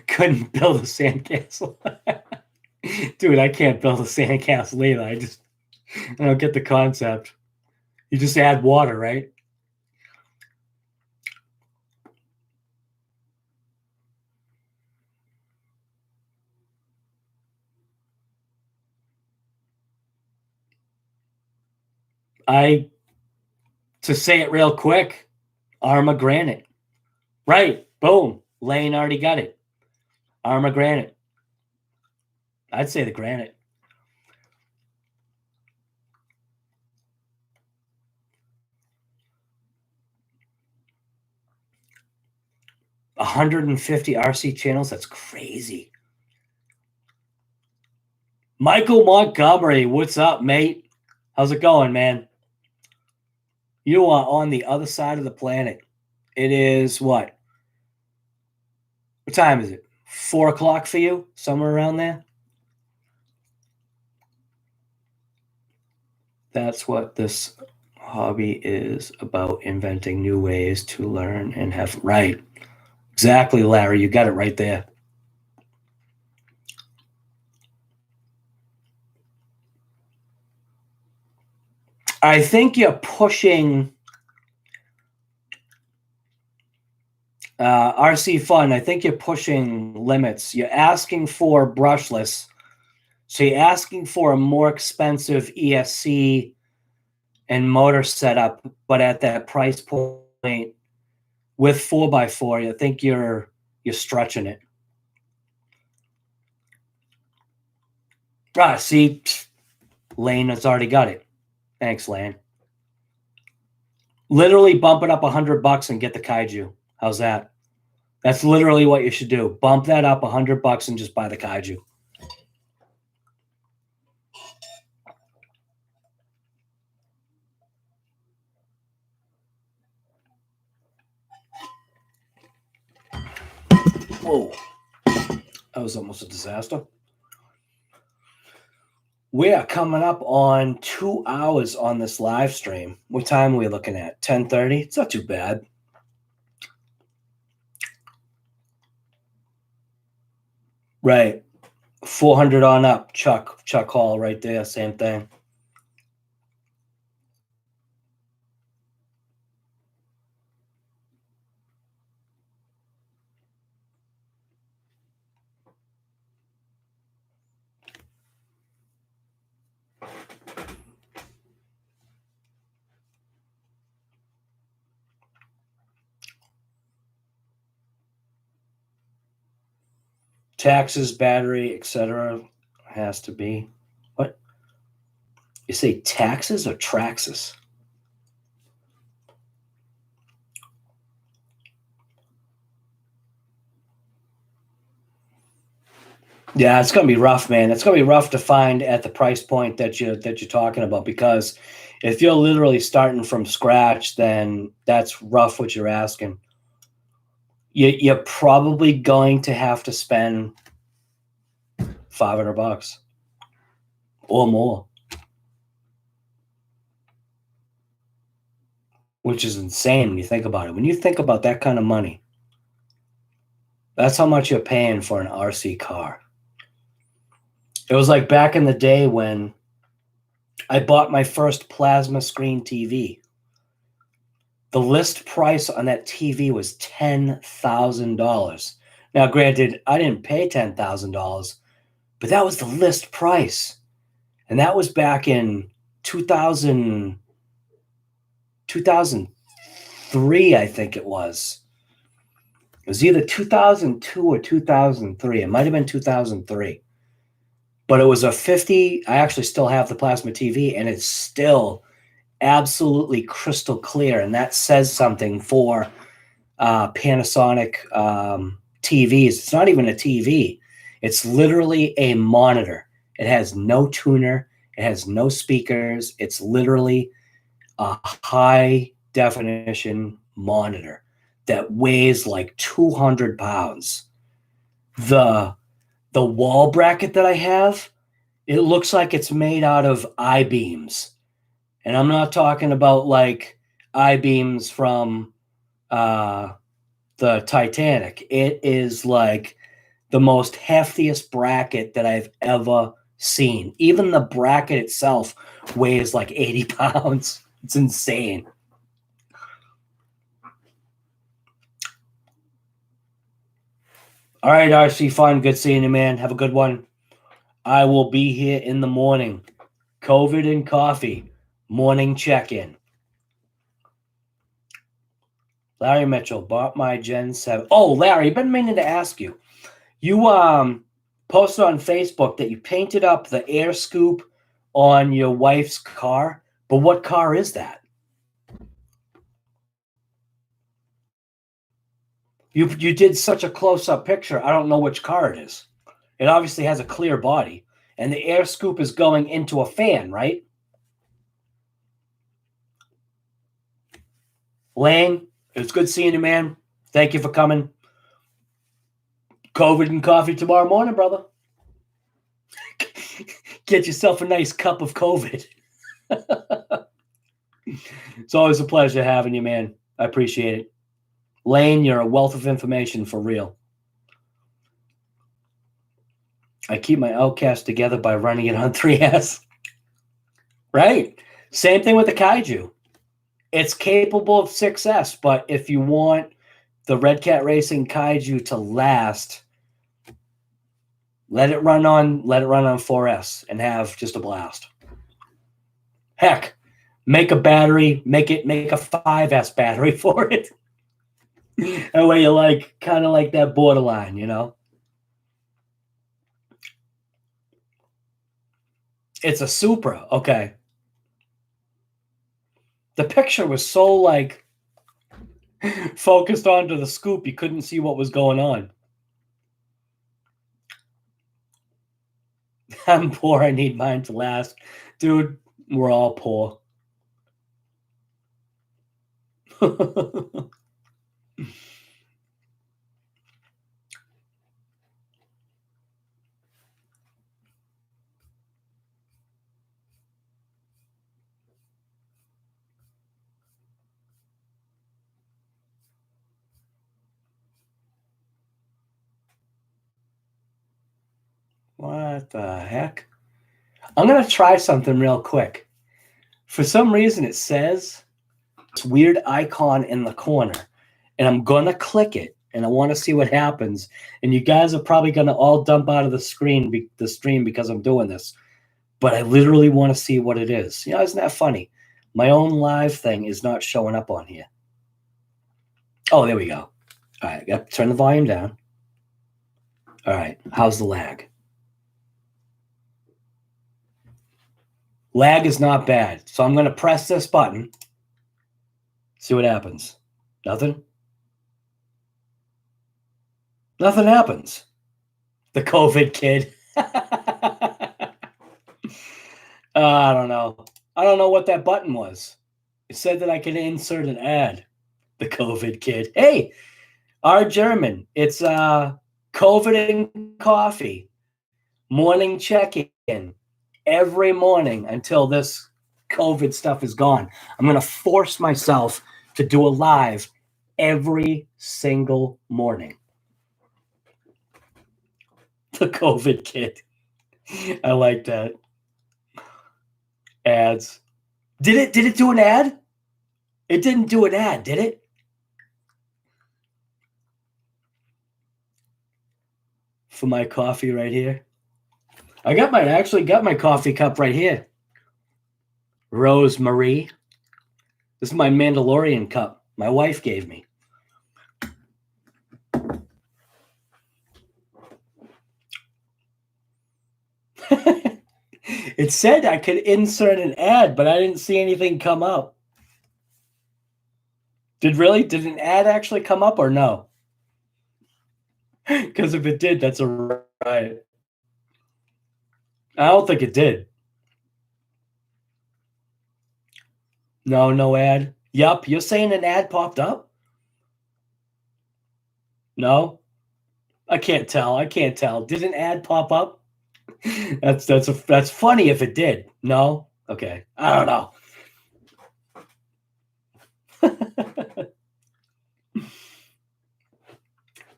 couldn't build a sandcastle. Dude, I can't build a sandcastle either. I don't get the concept. You just add water, right? To say it real quick, Arma Granite. Right. Boom. Lane already got it. Arma Granite. I'd say the granite. $150 RC channels. That's crazy. Michael Montgomery, what's up, mate? How's it going, man? You are on the other side of the planet. It is what? What time is it? 4 o'clock for you? Somewhere around there? That's what this hobby is about, inventing new ways to learn and have. Right. Exactly, Larry. You got it right there. I think you're pushing RC Fun. I think you're pushing limits. You're asking for brushless. So you're asking for a more expensive ESC and motor setup, but at that price point with 4x4, I think you're stretching it. Ah, see, Lane has already got it. Thanks, Lane. Literally bump it up $100 and get the kaiju. How's that? That's literally what you should do. Bump that up $100 and just buy the kaiju. Whoa. That was almost a disaster. We are coming up on 2 hours on this live stream. What time are we looking at? 10:30? It's not too bad. Right. 400 on up. Chuck Hall right there. Same thing. Taxes, battery, etc. has to be. What? You say taxes or Traxxas? Yeah, it's gonna be rough, man. It's gonna be rough to find at the price point that you're talking about, because if you're literally starting from scratch, then that's rough what you're asking. You're probably going to have to spend $500 or more, which is insane when you think about it. When you think about that kind of money, that's how much you're paying for an RC car. It was like back in the day when I bought my first plasma screen TV. The list price on that TV was $10,000. Now, granted, I didn't pay $10,000, but that was the list price. And that was back in 2003, I think it was. It was either 2002 or 2003. It might have been 2003. But it was a 50. I actually still have the plasma TV, and it's still absolutely crystal clear. And that says something for Panasonic TVs. It's not even a TV. It's literally a monitor. It has no tuner. It has no speakers. It's literally a high definition monitor that weighs like 200 pounds. The wall bracket that I have, it looks like it's made out of I-beams. And I'm not talking about like I-beams from the Titanic. It is like the most heftiest bracket that I've ever seen. Even the bracket itself weighs like 80 pounds. It's insane. All right, RC Fun. Good seeing you, man. Have a good one. I will be here in the morning. COVID and coffee. Morning check-in. Larry Mitchell bought my Gen 7. Oh, Larry, I've been meaning to ask you. You posted on Facebook that you painted up the air scoop on your wife's car. But what car is that? You did such a close-up picture. I don't know which car it is. It obviously has a clear body. And the air scoop is going into a fan, right? Lane, it was good seeing you, man. Thank you for coming. COVID and coffee tomorrow morning, brother. Get yourself a nice cup of COVID. It's always a pleasure having you, man. I appreciate it. Lane, you're a wealth of information for real. I keep my Outcast together by running it on 3S. Right. Same thing with the Kaiju. It's capable of 6S, but if you want the Red Cat Racing Kaiju to last, let it run on 4S and have just a blast. Heck, make a battery, make a 5S battery for it. That way you like kind of like that borderline, you know? It's a Supra. Okay. The picture was so like focused onto the scoop, you couldn't see what was going on. I'm poor. I need mine to last. Dude, we're all poor. What the heck? I'm going to try something real quick. For some reason, it says this weird icon in the corner, and I'm going to click it, and I want to see what happens. And you guys are probably going to all dump out of the stream because I'm doing this. But I literally want to see what it is. You know, isn't that funny? My own live thing is not showing up on here. Oh, there we go. All right, got to turn the volume down. All right, how's the lag? Lag is not bad. So I'm going to press this button. See what happens. Nothing? Nothing happens. The COVID kid. I don't know. I don't know what that button was. It said that I could insert an ad. The COVID kid. Hey, our German. It's COVID and coffee. Morning check-in. Every morning until this COVID stuff is gone. I'm going to force myself to do a live every single morning. The COVID kid. I like that. Ads. Did it do an ad? It didn't do an ad, did it? For my coffee right here. I actually got my coffee cup right here. Rosemary. This is my Mandalorian cup my wife gave me. It said I could insert an ad, but I didn't see anything come up. Did an ad actually come up or no? Because if it did, that's a riot. I don't think it did. No ad. Yup, you're saying an ad popped up? No? I can't tell. Did an ad pop up? That's funny if it did. No? Okay. I don't know.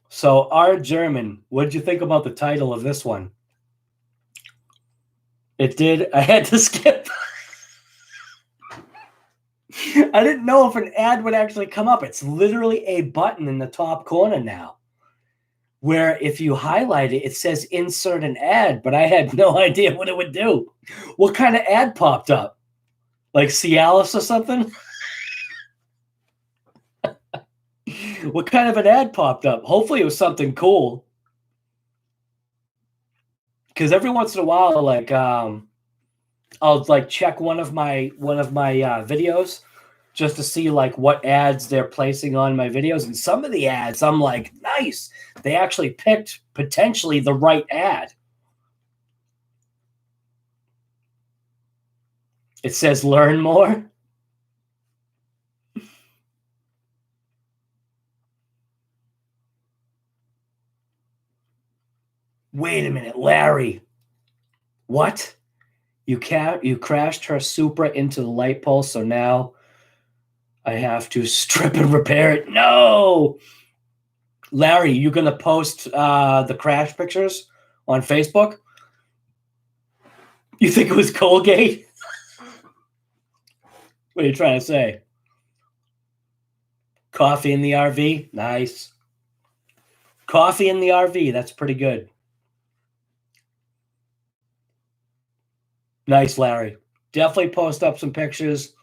So, our German, what did you think about the title of this one? It did. I had to skip. I didn't know if an ad would actually come up. It's literally a button in the top corner now, where if you highlight it, it says insert an ad, but I had no idea what it would do. What kind of ad popped up? Like Cialis or something? What kind of an ad popped up? Hopefully it was something cool. Because every once in a while, like I'll like check one of my videos just to see like what ads they're placing on my videos, and some of the ads I'm like, nice, they actually picked potentially the right ad. It says learn more. Wait a minute, Larry. What? You crashed her Supra into the light pole, so now I have to strip and repair it. No! Larry, you going to post the crash pictures on Facebook? You think it was Colgate? What are you trying to say? Coffee in the RV? Nice. Coffee in the RV. That's pretty good. Nice, Larry. Definitely post up some pictures.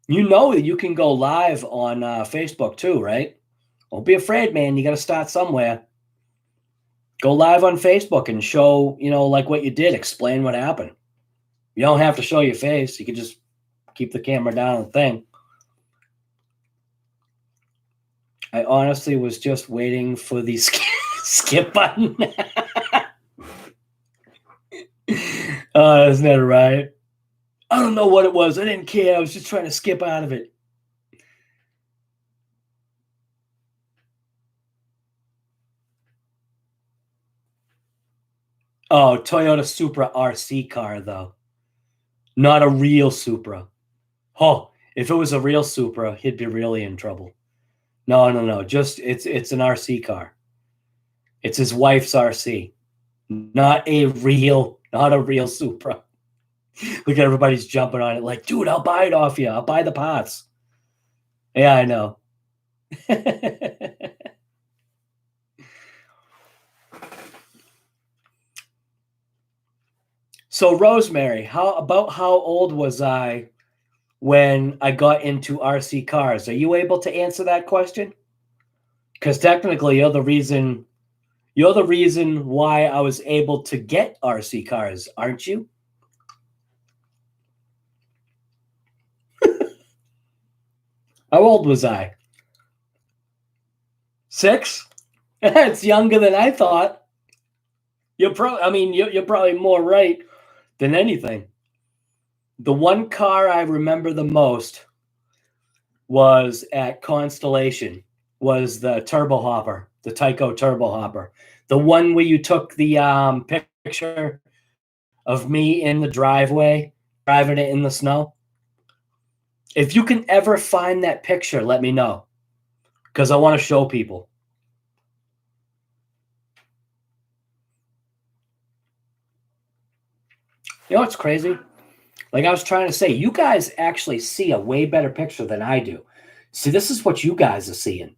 You know that you can go live on Facebook too, right? Don't be afraid, man. You got to start somewhere. Go live on Facebook and show, like what you did. Explain what happened. You don't have to show your face. You can just keep the camera down and thing. I honestly was just waiting for the skip button. Isn't that right? I don't know what it was. I didn't care. I was just trying to skip out of it. Oh, Toyota Supra RC car, though. Not a real Supra. Oh, if it was a real Supra, he'd be really in trouble. No. Just it's an RC car. It's his wife's RC. Not a real Supra. Look at everybody's jumping on it like, dude, I'll buy it off you. I'll buy the parts. Yeah, I know. So, Rosemary, how old was I when I got into RC cars? Are you able to answer that question? Because technically, you're the reason why I was able to get RC cars, aren't you? How old was I? 6? That's younger than I thought. You're probably more right than anything. The one car I remember the most was at Constellation, was the Turbo Hopper, the Tyco Turbo Hopper. The one where you took the picture of me in the driveway, driving it in the snow. If you can ever find that picture, let me know, because I want to show people. You know what's crazy? Like I was trying to say, you guys actually see a way better picture than I do. See, this is what you guys are seeing.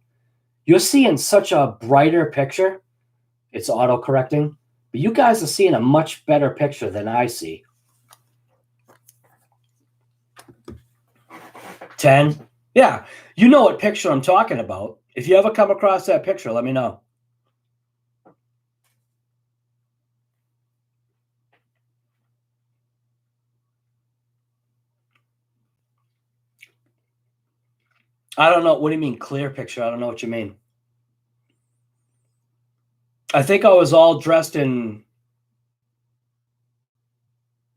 You're seeing such a brighter picture. It's auto-correcting. But you guys are seeing a much better picture than I see. 10. Yeah, you know what picture I'm talking about. If you ever come across that picture, let me know. I don't know. What do you mean clear picture? I don't know what you mean. I think I was all dressed in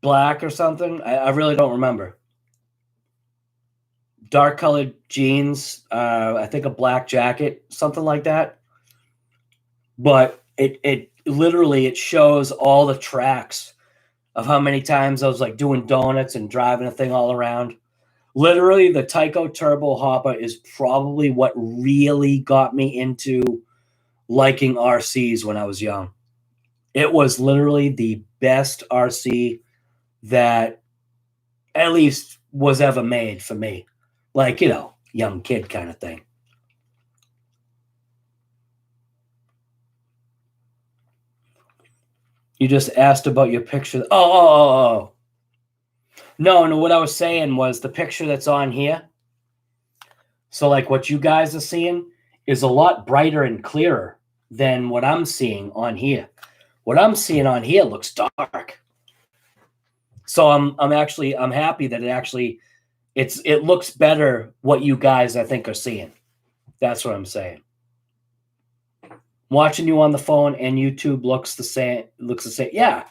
black or something. I really don't remember. Dark colored jeans. I think a black jacket, something like that. But it literally it shows all the tracks of how many times I was like doing donuts and driving a thing all around. Literally, the Tyco Turbo Hopper is probably what really got me into liking RCs when I was young. It was literally the best RC that at least was ever made for me. Like, you know, young kid kind of thing. You just asked about your picture. Oh. No, what I was saying was the picture that's on here. So, like, what you guys are seeing is a lot brighter and clearer than what I'm seeing on here. What I'm seeing on here looks dark. So I'm happy that it looks better what you guys I think are seeing. That's what I'm saying. Watching you on the phone and YouTube looks the same. Yeah.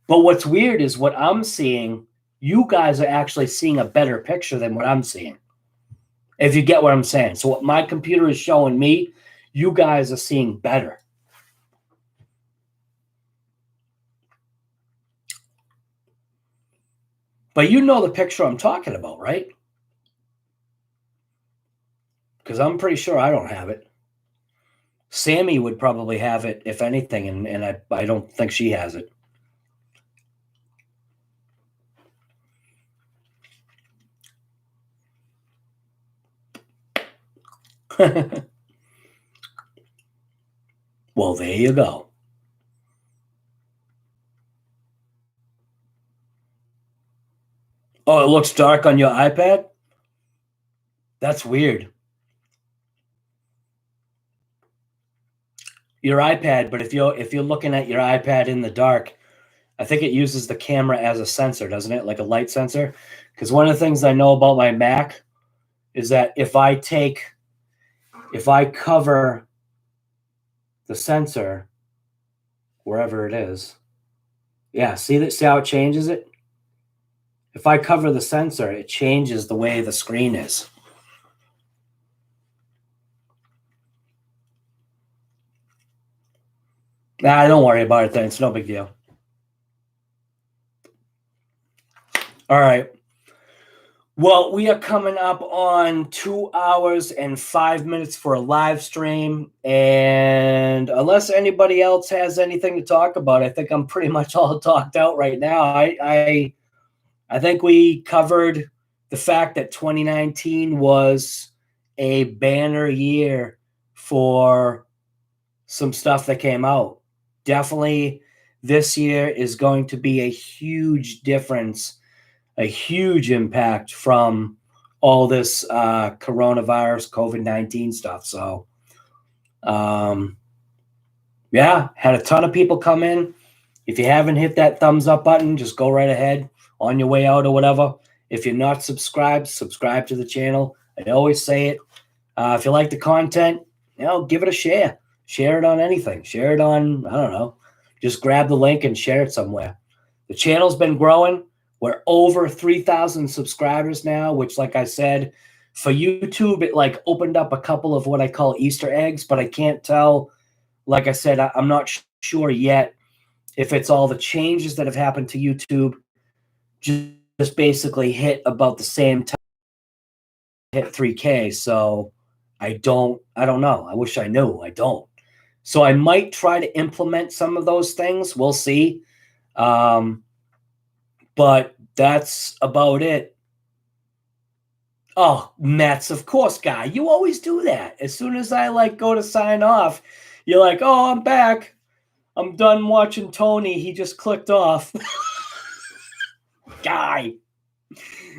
But what's weird is what I'm seeing, you guys are actually seeing a better picture than what I'm seeing. If you get what I'm saying. So what my computer is showing me, you guys are seeing better. But you know the picture I'm talking about, right? Because I'm pretty sure I don't have it. Sammy would probably have it, if anything, and I don't think she has it. Well, there you go. Oh, it looks dark on your iPad? That's weird. Your iPad, but if you're looking at your iPad in the dark, I think it uses the camera as a sensor, doesn't it? Like a light sensor? Because one of the things I know about my Mac is that if I cover the sensor wherever it is, yeah, see how it changes it? If I cover the sensor, it changes the way the screen is. Nah, don't worry about it then. It's no big deal. All right. Well, we are coming up on 2 hours and 5 minutes for a live stream. And unless anybody else has anything to talk about, I think I'm pretty much all talked out right now. I think we covered the fact that 2019 was a banner year for some stuff that came out. Definitely this year is going to be a huge difference, a huge impact from all this coronavirus, COVID-19 stuff. So, yeah, had a ton of people come in. If you haven't hit that thumbs up button, just go right ahead on your way out or whatever. If you're not subscribed, subscribe to the channel. I always say it. If you like the content, give it a share. Share it on anything. Share it on, I don't know. Just grab the link and share it somewhere. The channel's been growing. We're over 3,000 subscribers now, which, like I said, for YouTube, it like opened up a couple of what I call Easter eggs, but I can't tell. Like I said, I'm not sure yet if it's all the changes that have happened to YouTube just basically hit about the same time hit 3K. So I don't know. I wish I knew. I don't. So I might try to implement some of those things. We'll see. But That's about it. Oh, Mets, of course, guy. You always do that. As soon as I like go to sign off, you're like, "Oh, I'm back. I'm done watching Tony. He just clicked off." Guy,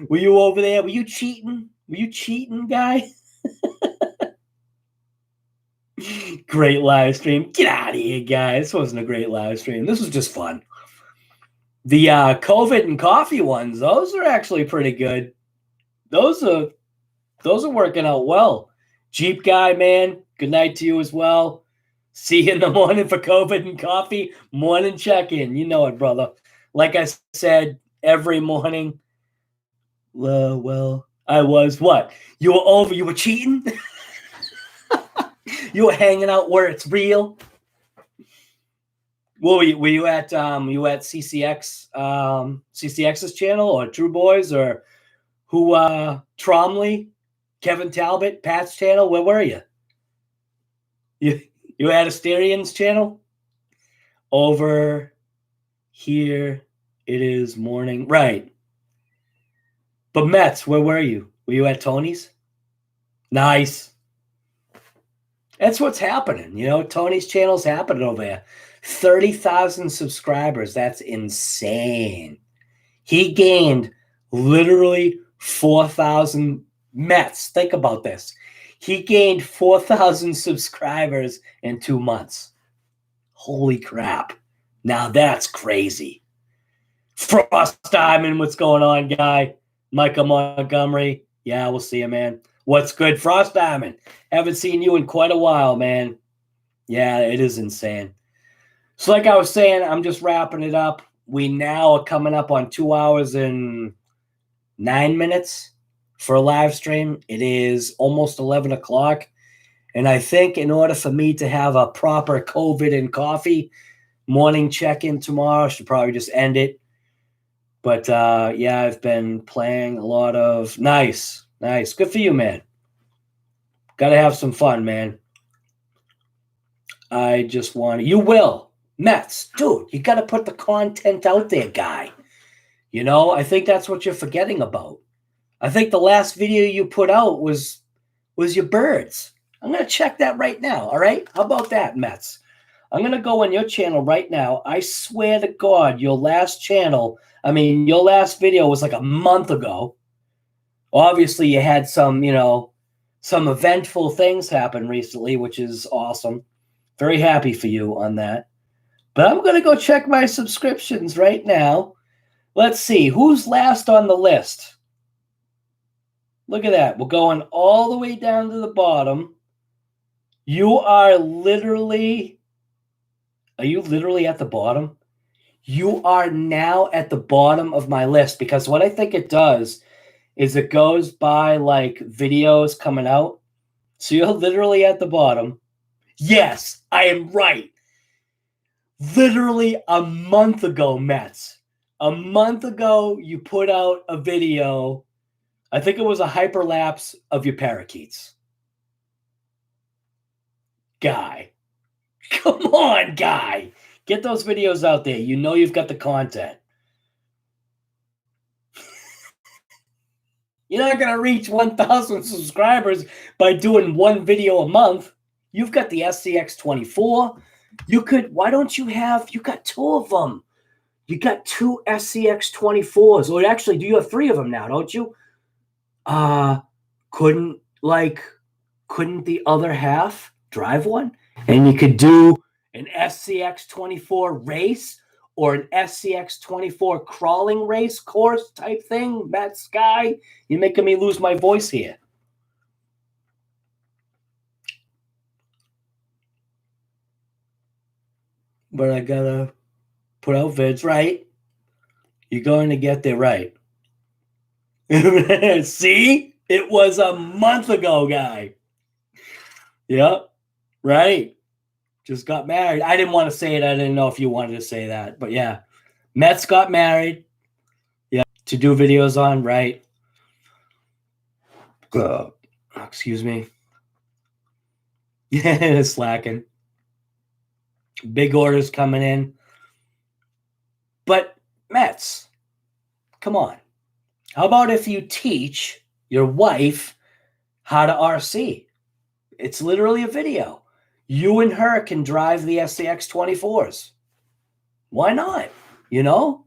were you over there? Were you cheating? Were you cheating, guy? Great live stream. Get out of here, guy. This wasn't a great live stream. This was just fun. The COVID and coffee ones, those are actually pretty good. Those are working out well. Jeep guy, man, good night to you as well. See you in the morning for COVID and coffee. Morning check-in. You know it, brother. Like I said, every morning. Well, I was what? You were over, you were cheating? You were hanging out where it's real. Well, were you at CCX CCX's channel or True Boys or who Tromley, Kevin Talbot, Pat's channel? Where were you? You at Asterian's channel? Over here it is morning. Right. But Mets, where were you? Were you at Tony's? Nice. That's what's happening. You know, Tony's channel's happening over there. 30,000 subscribers. That's insane. He gained literally 4,000 Mets. Think about this. He gained 4,000 subscribers in 2 months. Holy crap. Now that's crazy. Frost Diamond, what's going on, guy? Micah Montgomery. Yeah, we'll see you, man. What's good, Frost Diamond? Haven't seen you in quite a while, man. Yeah, it is insane. So like I was saying, I'm just wrapping it up. We now are coming up on 2 hours and 9 minutes for a live stream. It is almost 11 o'clock. And I think in order for me to have a proper COVID and coffee morning check-in tomorrow, I should probably just end it. But yeah, I've been playing a lot of nice. Good for you, man. Got to have some fun, man. I just want to. You will. Mets, dude, you got to put the content out there, guy. You know, I think that's what you're forgetting about. I think the last video you put out was your birds. I'm going to check that right now, all right? How about that, Mets? I'm going to go on your channel right now. I swear to God, your last video was like a month ago. Obviously, you had some eventful things happen recently, which is awesome. Very happy for you on that. But I'm going to go check my subscriptions right now. Let's see. Who's last on the list? Look at that. We're going all the way down to the bottom. You are literally... Are you literally at the bottom? You are now at the bottom of my list because what I think it does is it goes by like videos coming out. So you're literally at the bottom. Yes, I am right. Literally a month ago, Mets. A month ago, you put out a video. I think it was a hyperlapse of your parakeets. Guy. Come on, guy. Get those videos out there. You know you've got the content. You're not going to reach 1,000 subscribers by doing one video a month. You've got the SCX24. Why don't you you got 2 of them. You got 2 SCX24s. Or actually, do you have 3 of them now, don't you? Couldn't the other half drive one? And you could do an SCX24 race or an SCX24 crawling race course type thing. Matt Sky, you're making me lose my voice here. But I gotta put out vids, right? You're going to get there right. See? It was a month ago, guy. Yep. Right. Just got married. I didn't want to say it. I didn't know if you wanted to say that. But yeah. Mets got married. Yeah. To do videos on, right? Excuse me. Yeah, it's slacking. Big orders coming in. But Mets, Come on. How about if you teach your wife how to RC? It's literally a video. You and her can drive the SCX 24s. Why not? You know,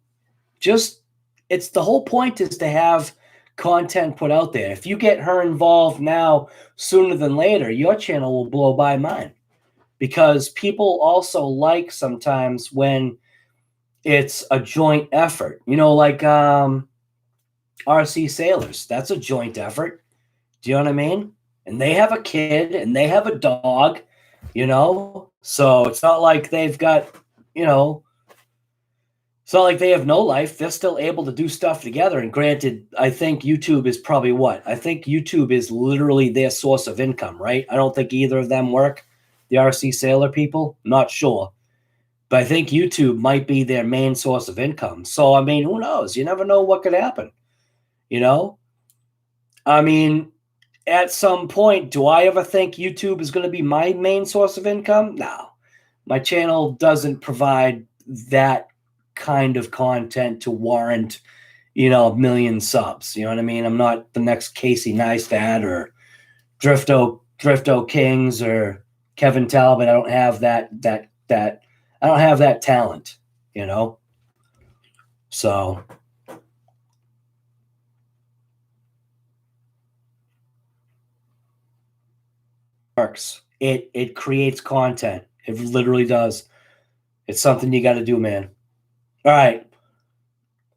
just it's the whole point is to have content put out there. If you get her involved now sooner than later, your channel will blow by mine, because people also like sometimes when it's a joint effort, you know, like RC Sailors. That's a joint effort. Do you know what I mean? And they have a kid and they have a dog, you know, so it's not like they've got, you know, it's not like they have no life. They're still able to do stuff together. And granted, I think YouTube is probably what? I think YouTube is literally their source of income, right? I don't think either of them work. The RC Sailor people, not sure. But I think YouTube might be their main source of income. So, I mean, who knows? You never know what could happen, you know? I mean, at some point, do I ever think YouTube is going to be my main source of income? No. My channel doesn't provide that kind of content to warrant, you know, a million subs. You know what I mean? I'm not the next Casey Neistat or Drifto Kings or Kevin Talbot. I don't have that I don't have that talent, you know? So works. It creates content. It literally does. It's something you got to do, man. All right.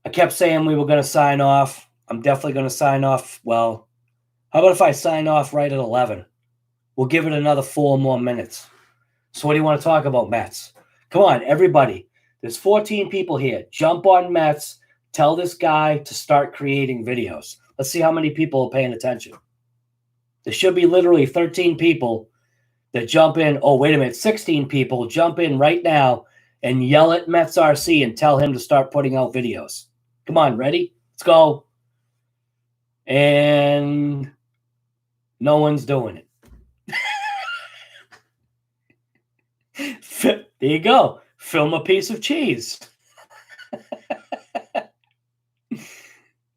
I kept saying we were going to sign off. I'm definitely going to sign off. Well, how about if I sign off right at 11? We'll give it another 4 more minutes. So what do you want to talk about, Mets? Come on, everybody. There's 14 people here. Jump on Mets. Tell this guy to start creating videos. Let's see how many people are paying attention. There should be literally 13 people that jump in. Oh, wait a minute. 16 people jump in right now and yell at Mets RC and tell him to start putting out videos. Come on, ready? Let's go. And no one's doing it. There you go. Film a piece of cheese.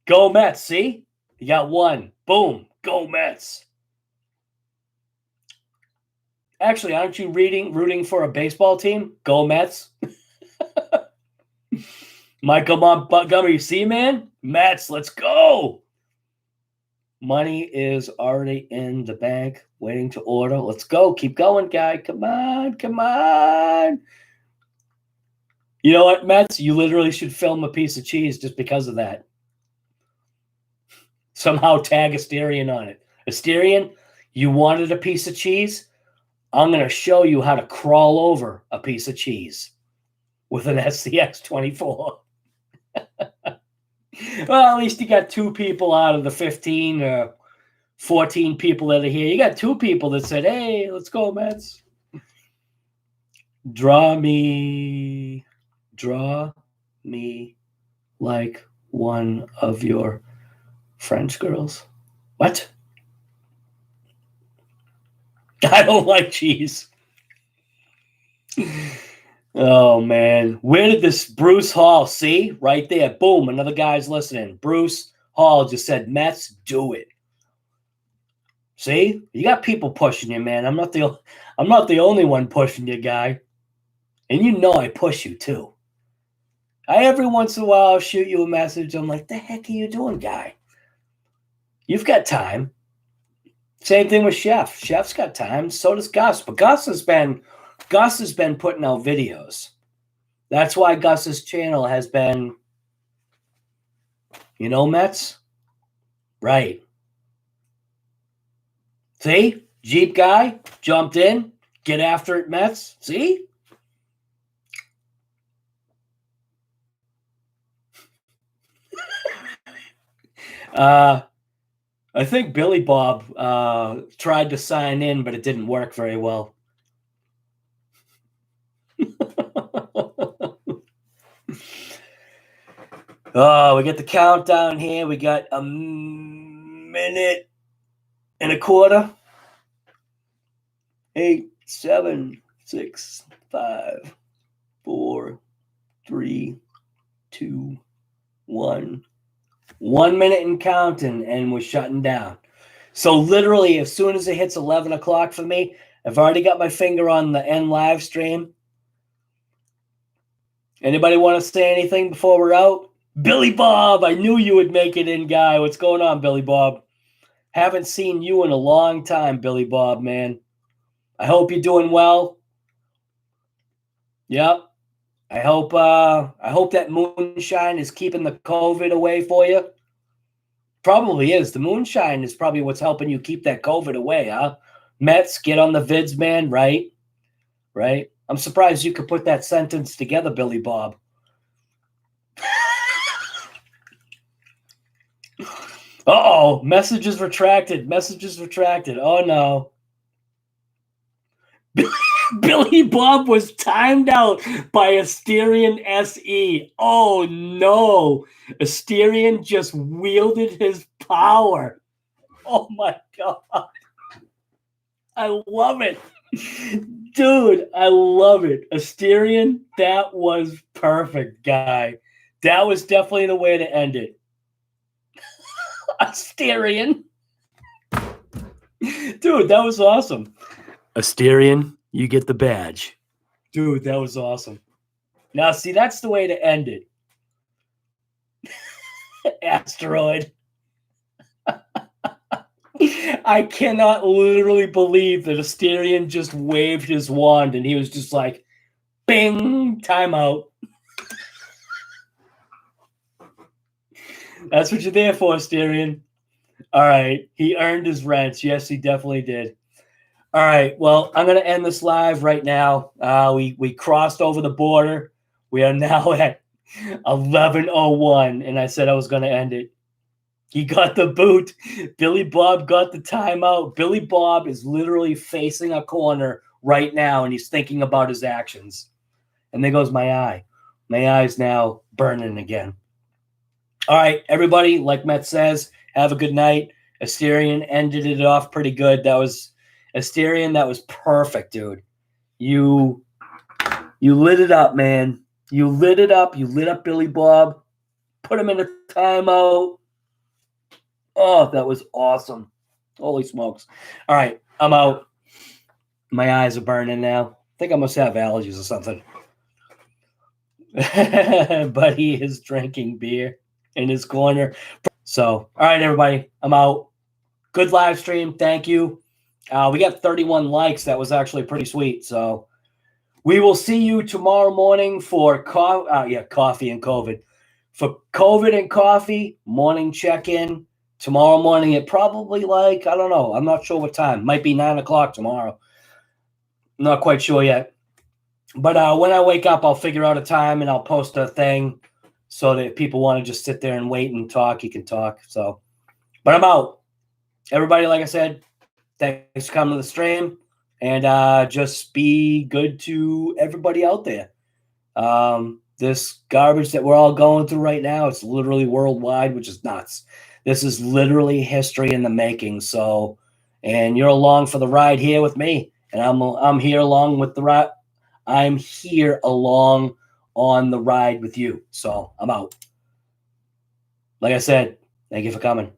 Go Mets, see? You got one. Boom. Go Mets. Actually, aren't you rooting for a baseball team? Go Mets. Michael Montgomery, see, man? Mets, let's go. Money is already in the bank, waiting to order. Let's go. Keep going, guy. Come on. Come on. You know what, Mets? You literally should film a piece of cheese just because of that. Somehow tag Asterion on it. Asterion, you wanted a piece of cheese? I'm going to show you how to crawl over a piece of cheese with an SCX 24. Well, at least you got 2 people out of the 15 or 14 people that are here. You got 2 people that said, hey, let's go, Mets. Draw me like one of your French girls. What? I don't like cheese. Oh, man. Where did this Bruce Hall, see? Right there. Boom. Another guy's listening. Bruce Hall just said, Mets, do it. See? You got people pushing you, man. I'm not the only one pushing you, guy. And you know I push you, too. I every once in a while shoot you a message. I'm like, the heck are you doing, guy? You've got time. Same thing with Chef. Chef's got time. So does Gus. But Gus has been putting out videos. That's why Gus's channel has been, you know, Mets? Right. See? Jeep guy jumped in. Get after it, Mets. See? I think Billy Bob tried to sign in, but it didn't work very well. Oh, we get the countdown here. We got a minute and a quarter. 8, 7, 6, 5, 4, 3, 2, 1. 1 minute and counting, and we're shutting down. So literally, as soon as it hits 11 o'clock for me, I've already got my finger on the end live stream. Anybody want to say anything before we're out? Billy Bob, I knew you would make it in, guy. What's going on, Billy Bob? Haven't seen you in a long time, Billy Bob, man. I hope you're doing well. Yep. I hope that moonshine is keeping the COVID away for you. Probably is. The moonshine is probably what's helping you keep that COVID away, huh? Mets, get on the vids, man, right? Right? I'm surprised you could put that sentence together, Billy Bob. Uh-oh, messages retracted. Messages retracted. Oh, no. Billy Bob was timed out by Asterion SE. Oh, no. Asterion just wielded his power. Oh, my God. I love it. Dude, I love it. Asterion, that was perfect, guy. That was definitely the way to end it. Asterion. Dude, that was awesome. Asterion, you get the badge. Dude, that was awesome. Now, see, that's the way to end it. Asteroid. I cannot literally believe that Asterion just waved his wand and he was just like, bing, timeout. That's what you're there for, Asterion. All right. He earned his rent. Yes, he definitely did. All right. Well, I'm going to end this live right now. We crossed over the border. We are now at 11:01, and I said I was going to end it. He got the boot. Billy Bob got the timeout. Billy Bob is literally facing a corner right now, and he's thinking about his actions. And there goes my eye. My eye's now burning again. All right, everybody, like Matt says, have a good night. Asterion ended it off pretty good. That was Asterion. That was perfect, dude. You lit it up, man. You lit it up. You lit up Billy Bob. Put him in a timeout. Oh, that was awesome. Holy smokes. All right, I'm out. My eyes are burning now. I think I must have allergies or something. But he is drinking beer in his corner. So, all right, everybody, I'm out. Good live stream. Thank you. We got 31 likes. That was actually pretty sweet. So we will see you tomorrow morning for coffee and COVID. For COVID and coffee, morning check-in. Tomorrow morning at probably I don't know. I'm not sure what time. Might be 9 o'clock tomorrow. I'm not quite sure yet. But when I wake up, I'll figure out a time and I'll post a thing so that if people want to just sit there and wait and talk, you can talk. So, but I'm out. Everybody, like I said, thanks for coming to the stream. And just be good to everybody out there. This garbage that we're all going through right now, it's literally worldwide, which is nuts. This is literally history in the making. So, and you're along for the ride here with me, and I'm here along with the ride. I'm here along on the ride with you. So I'm out. Like I said, thank you for coming.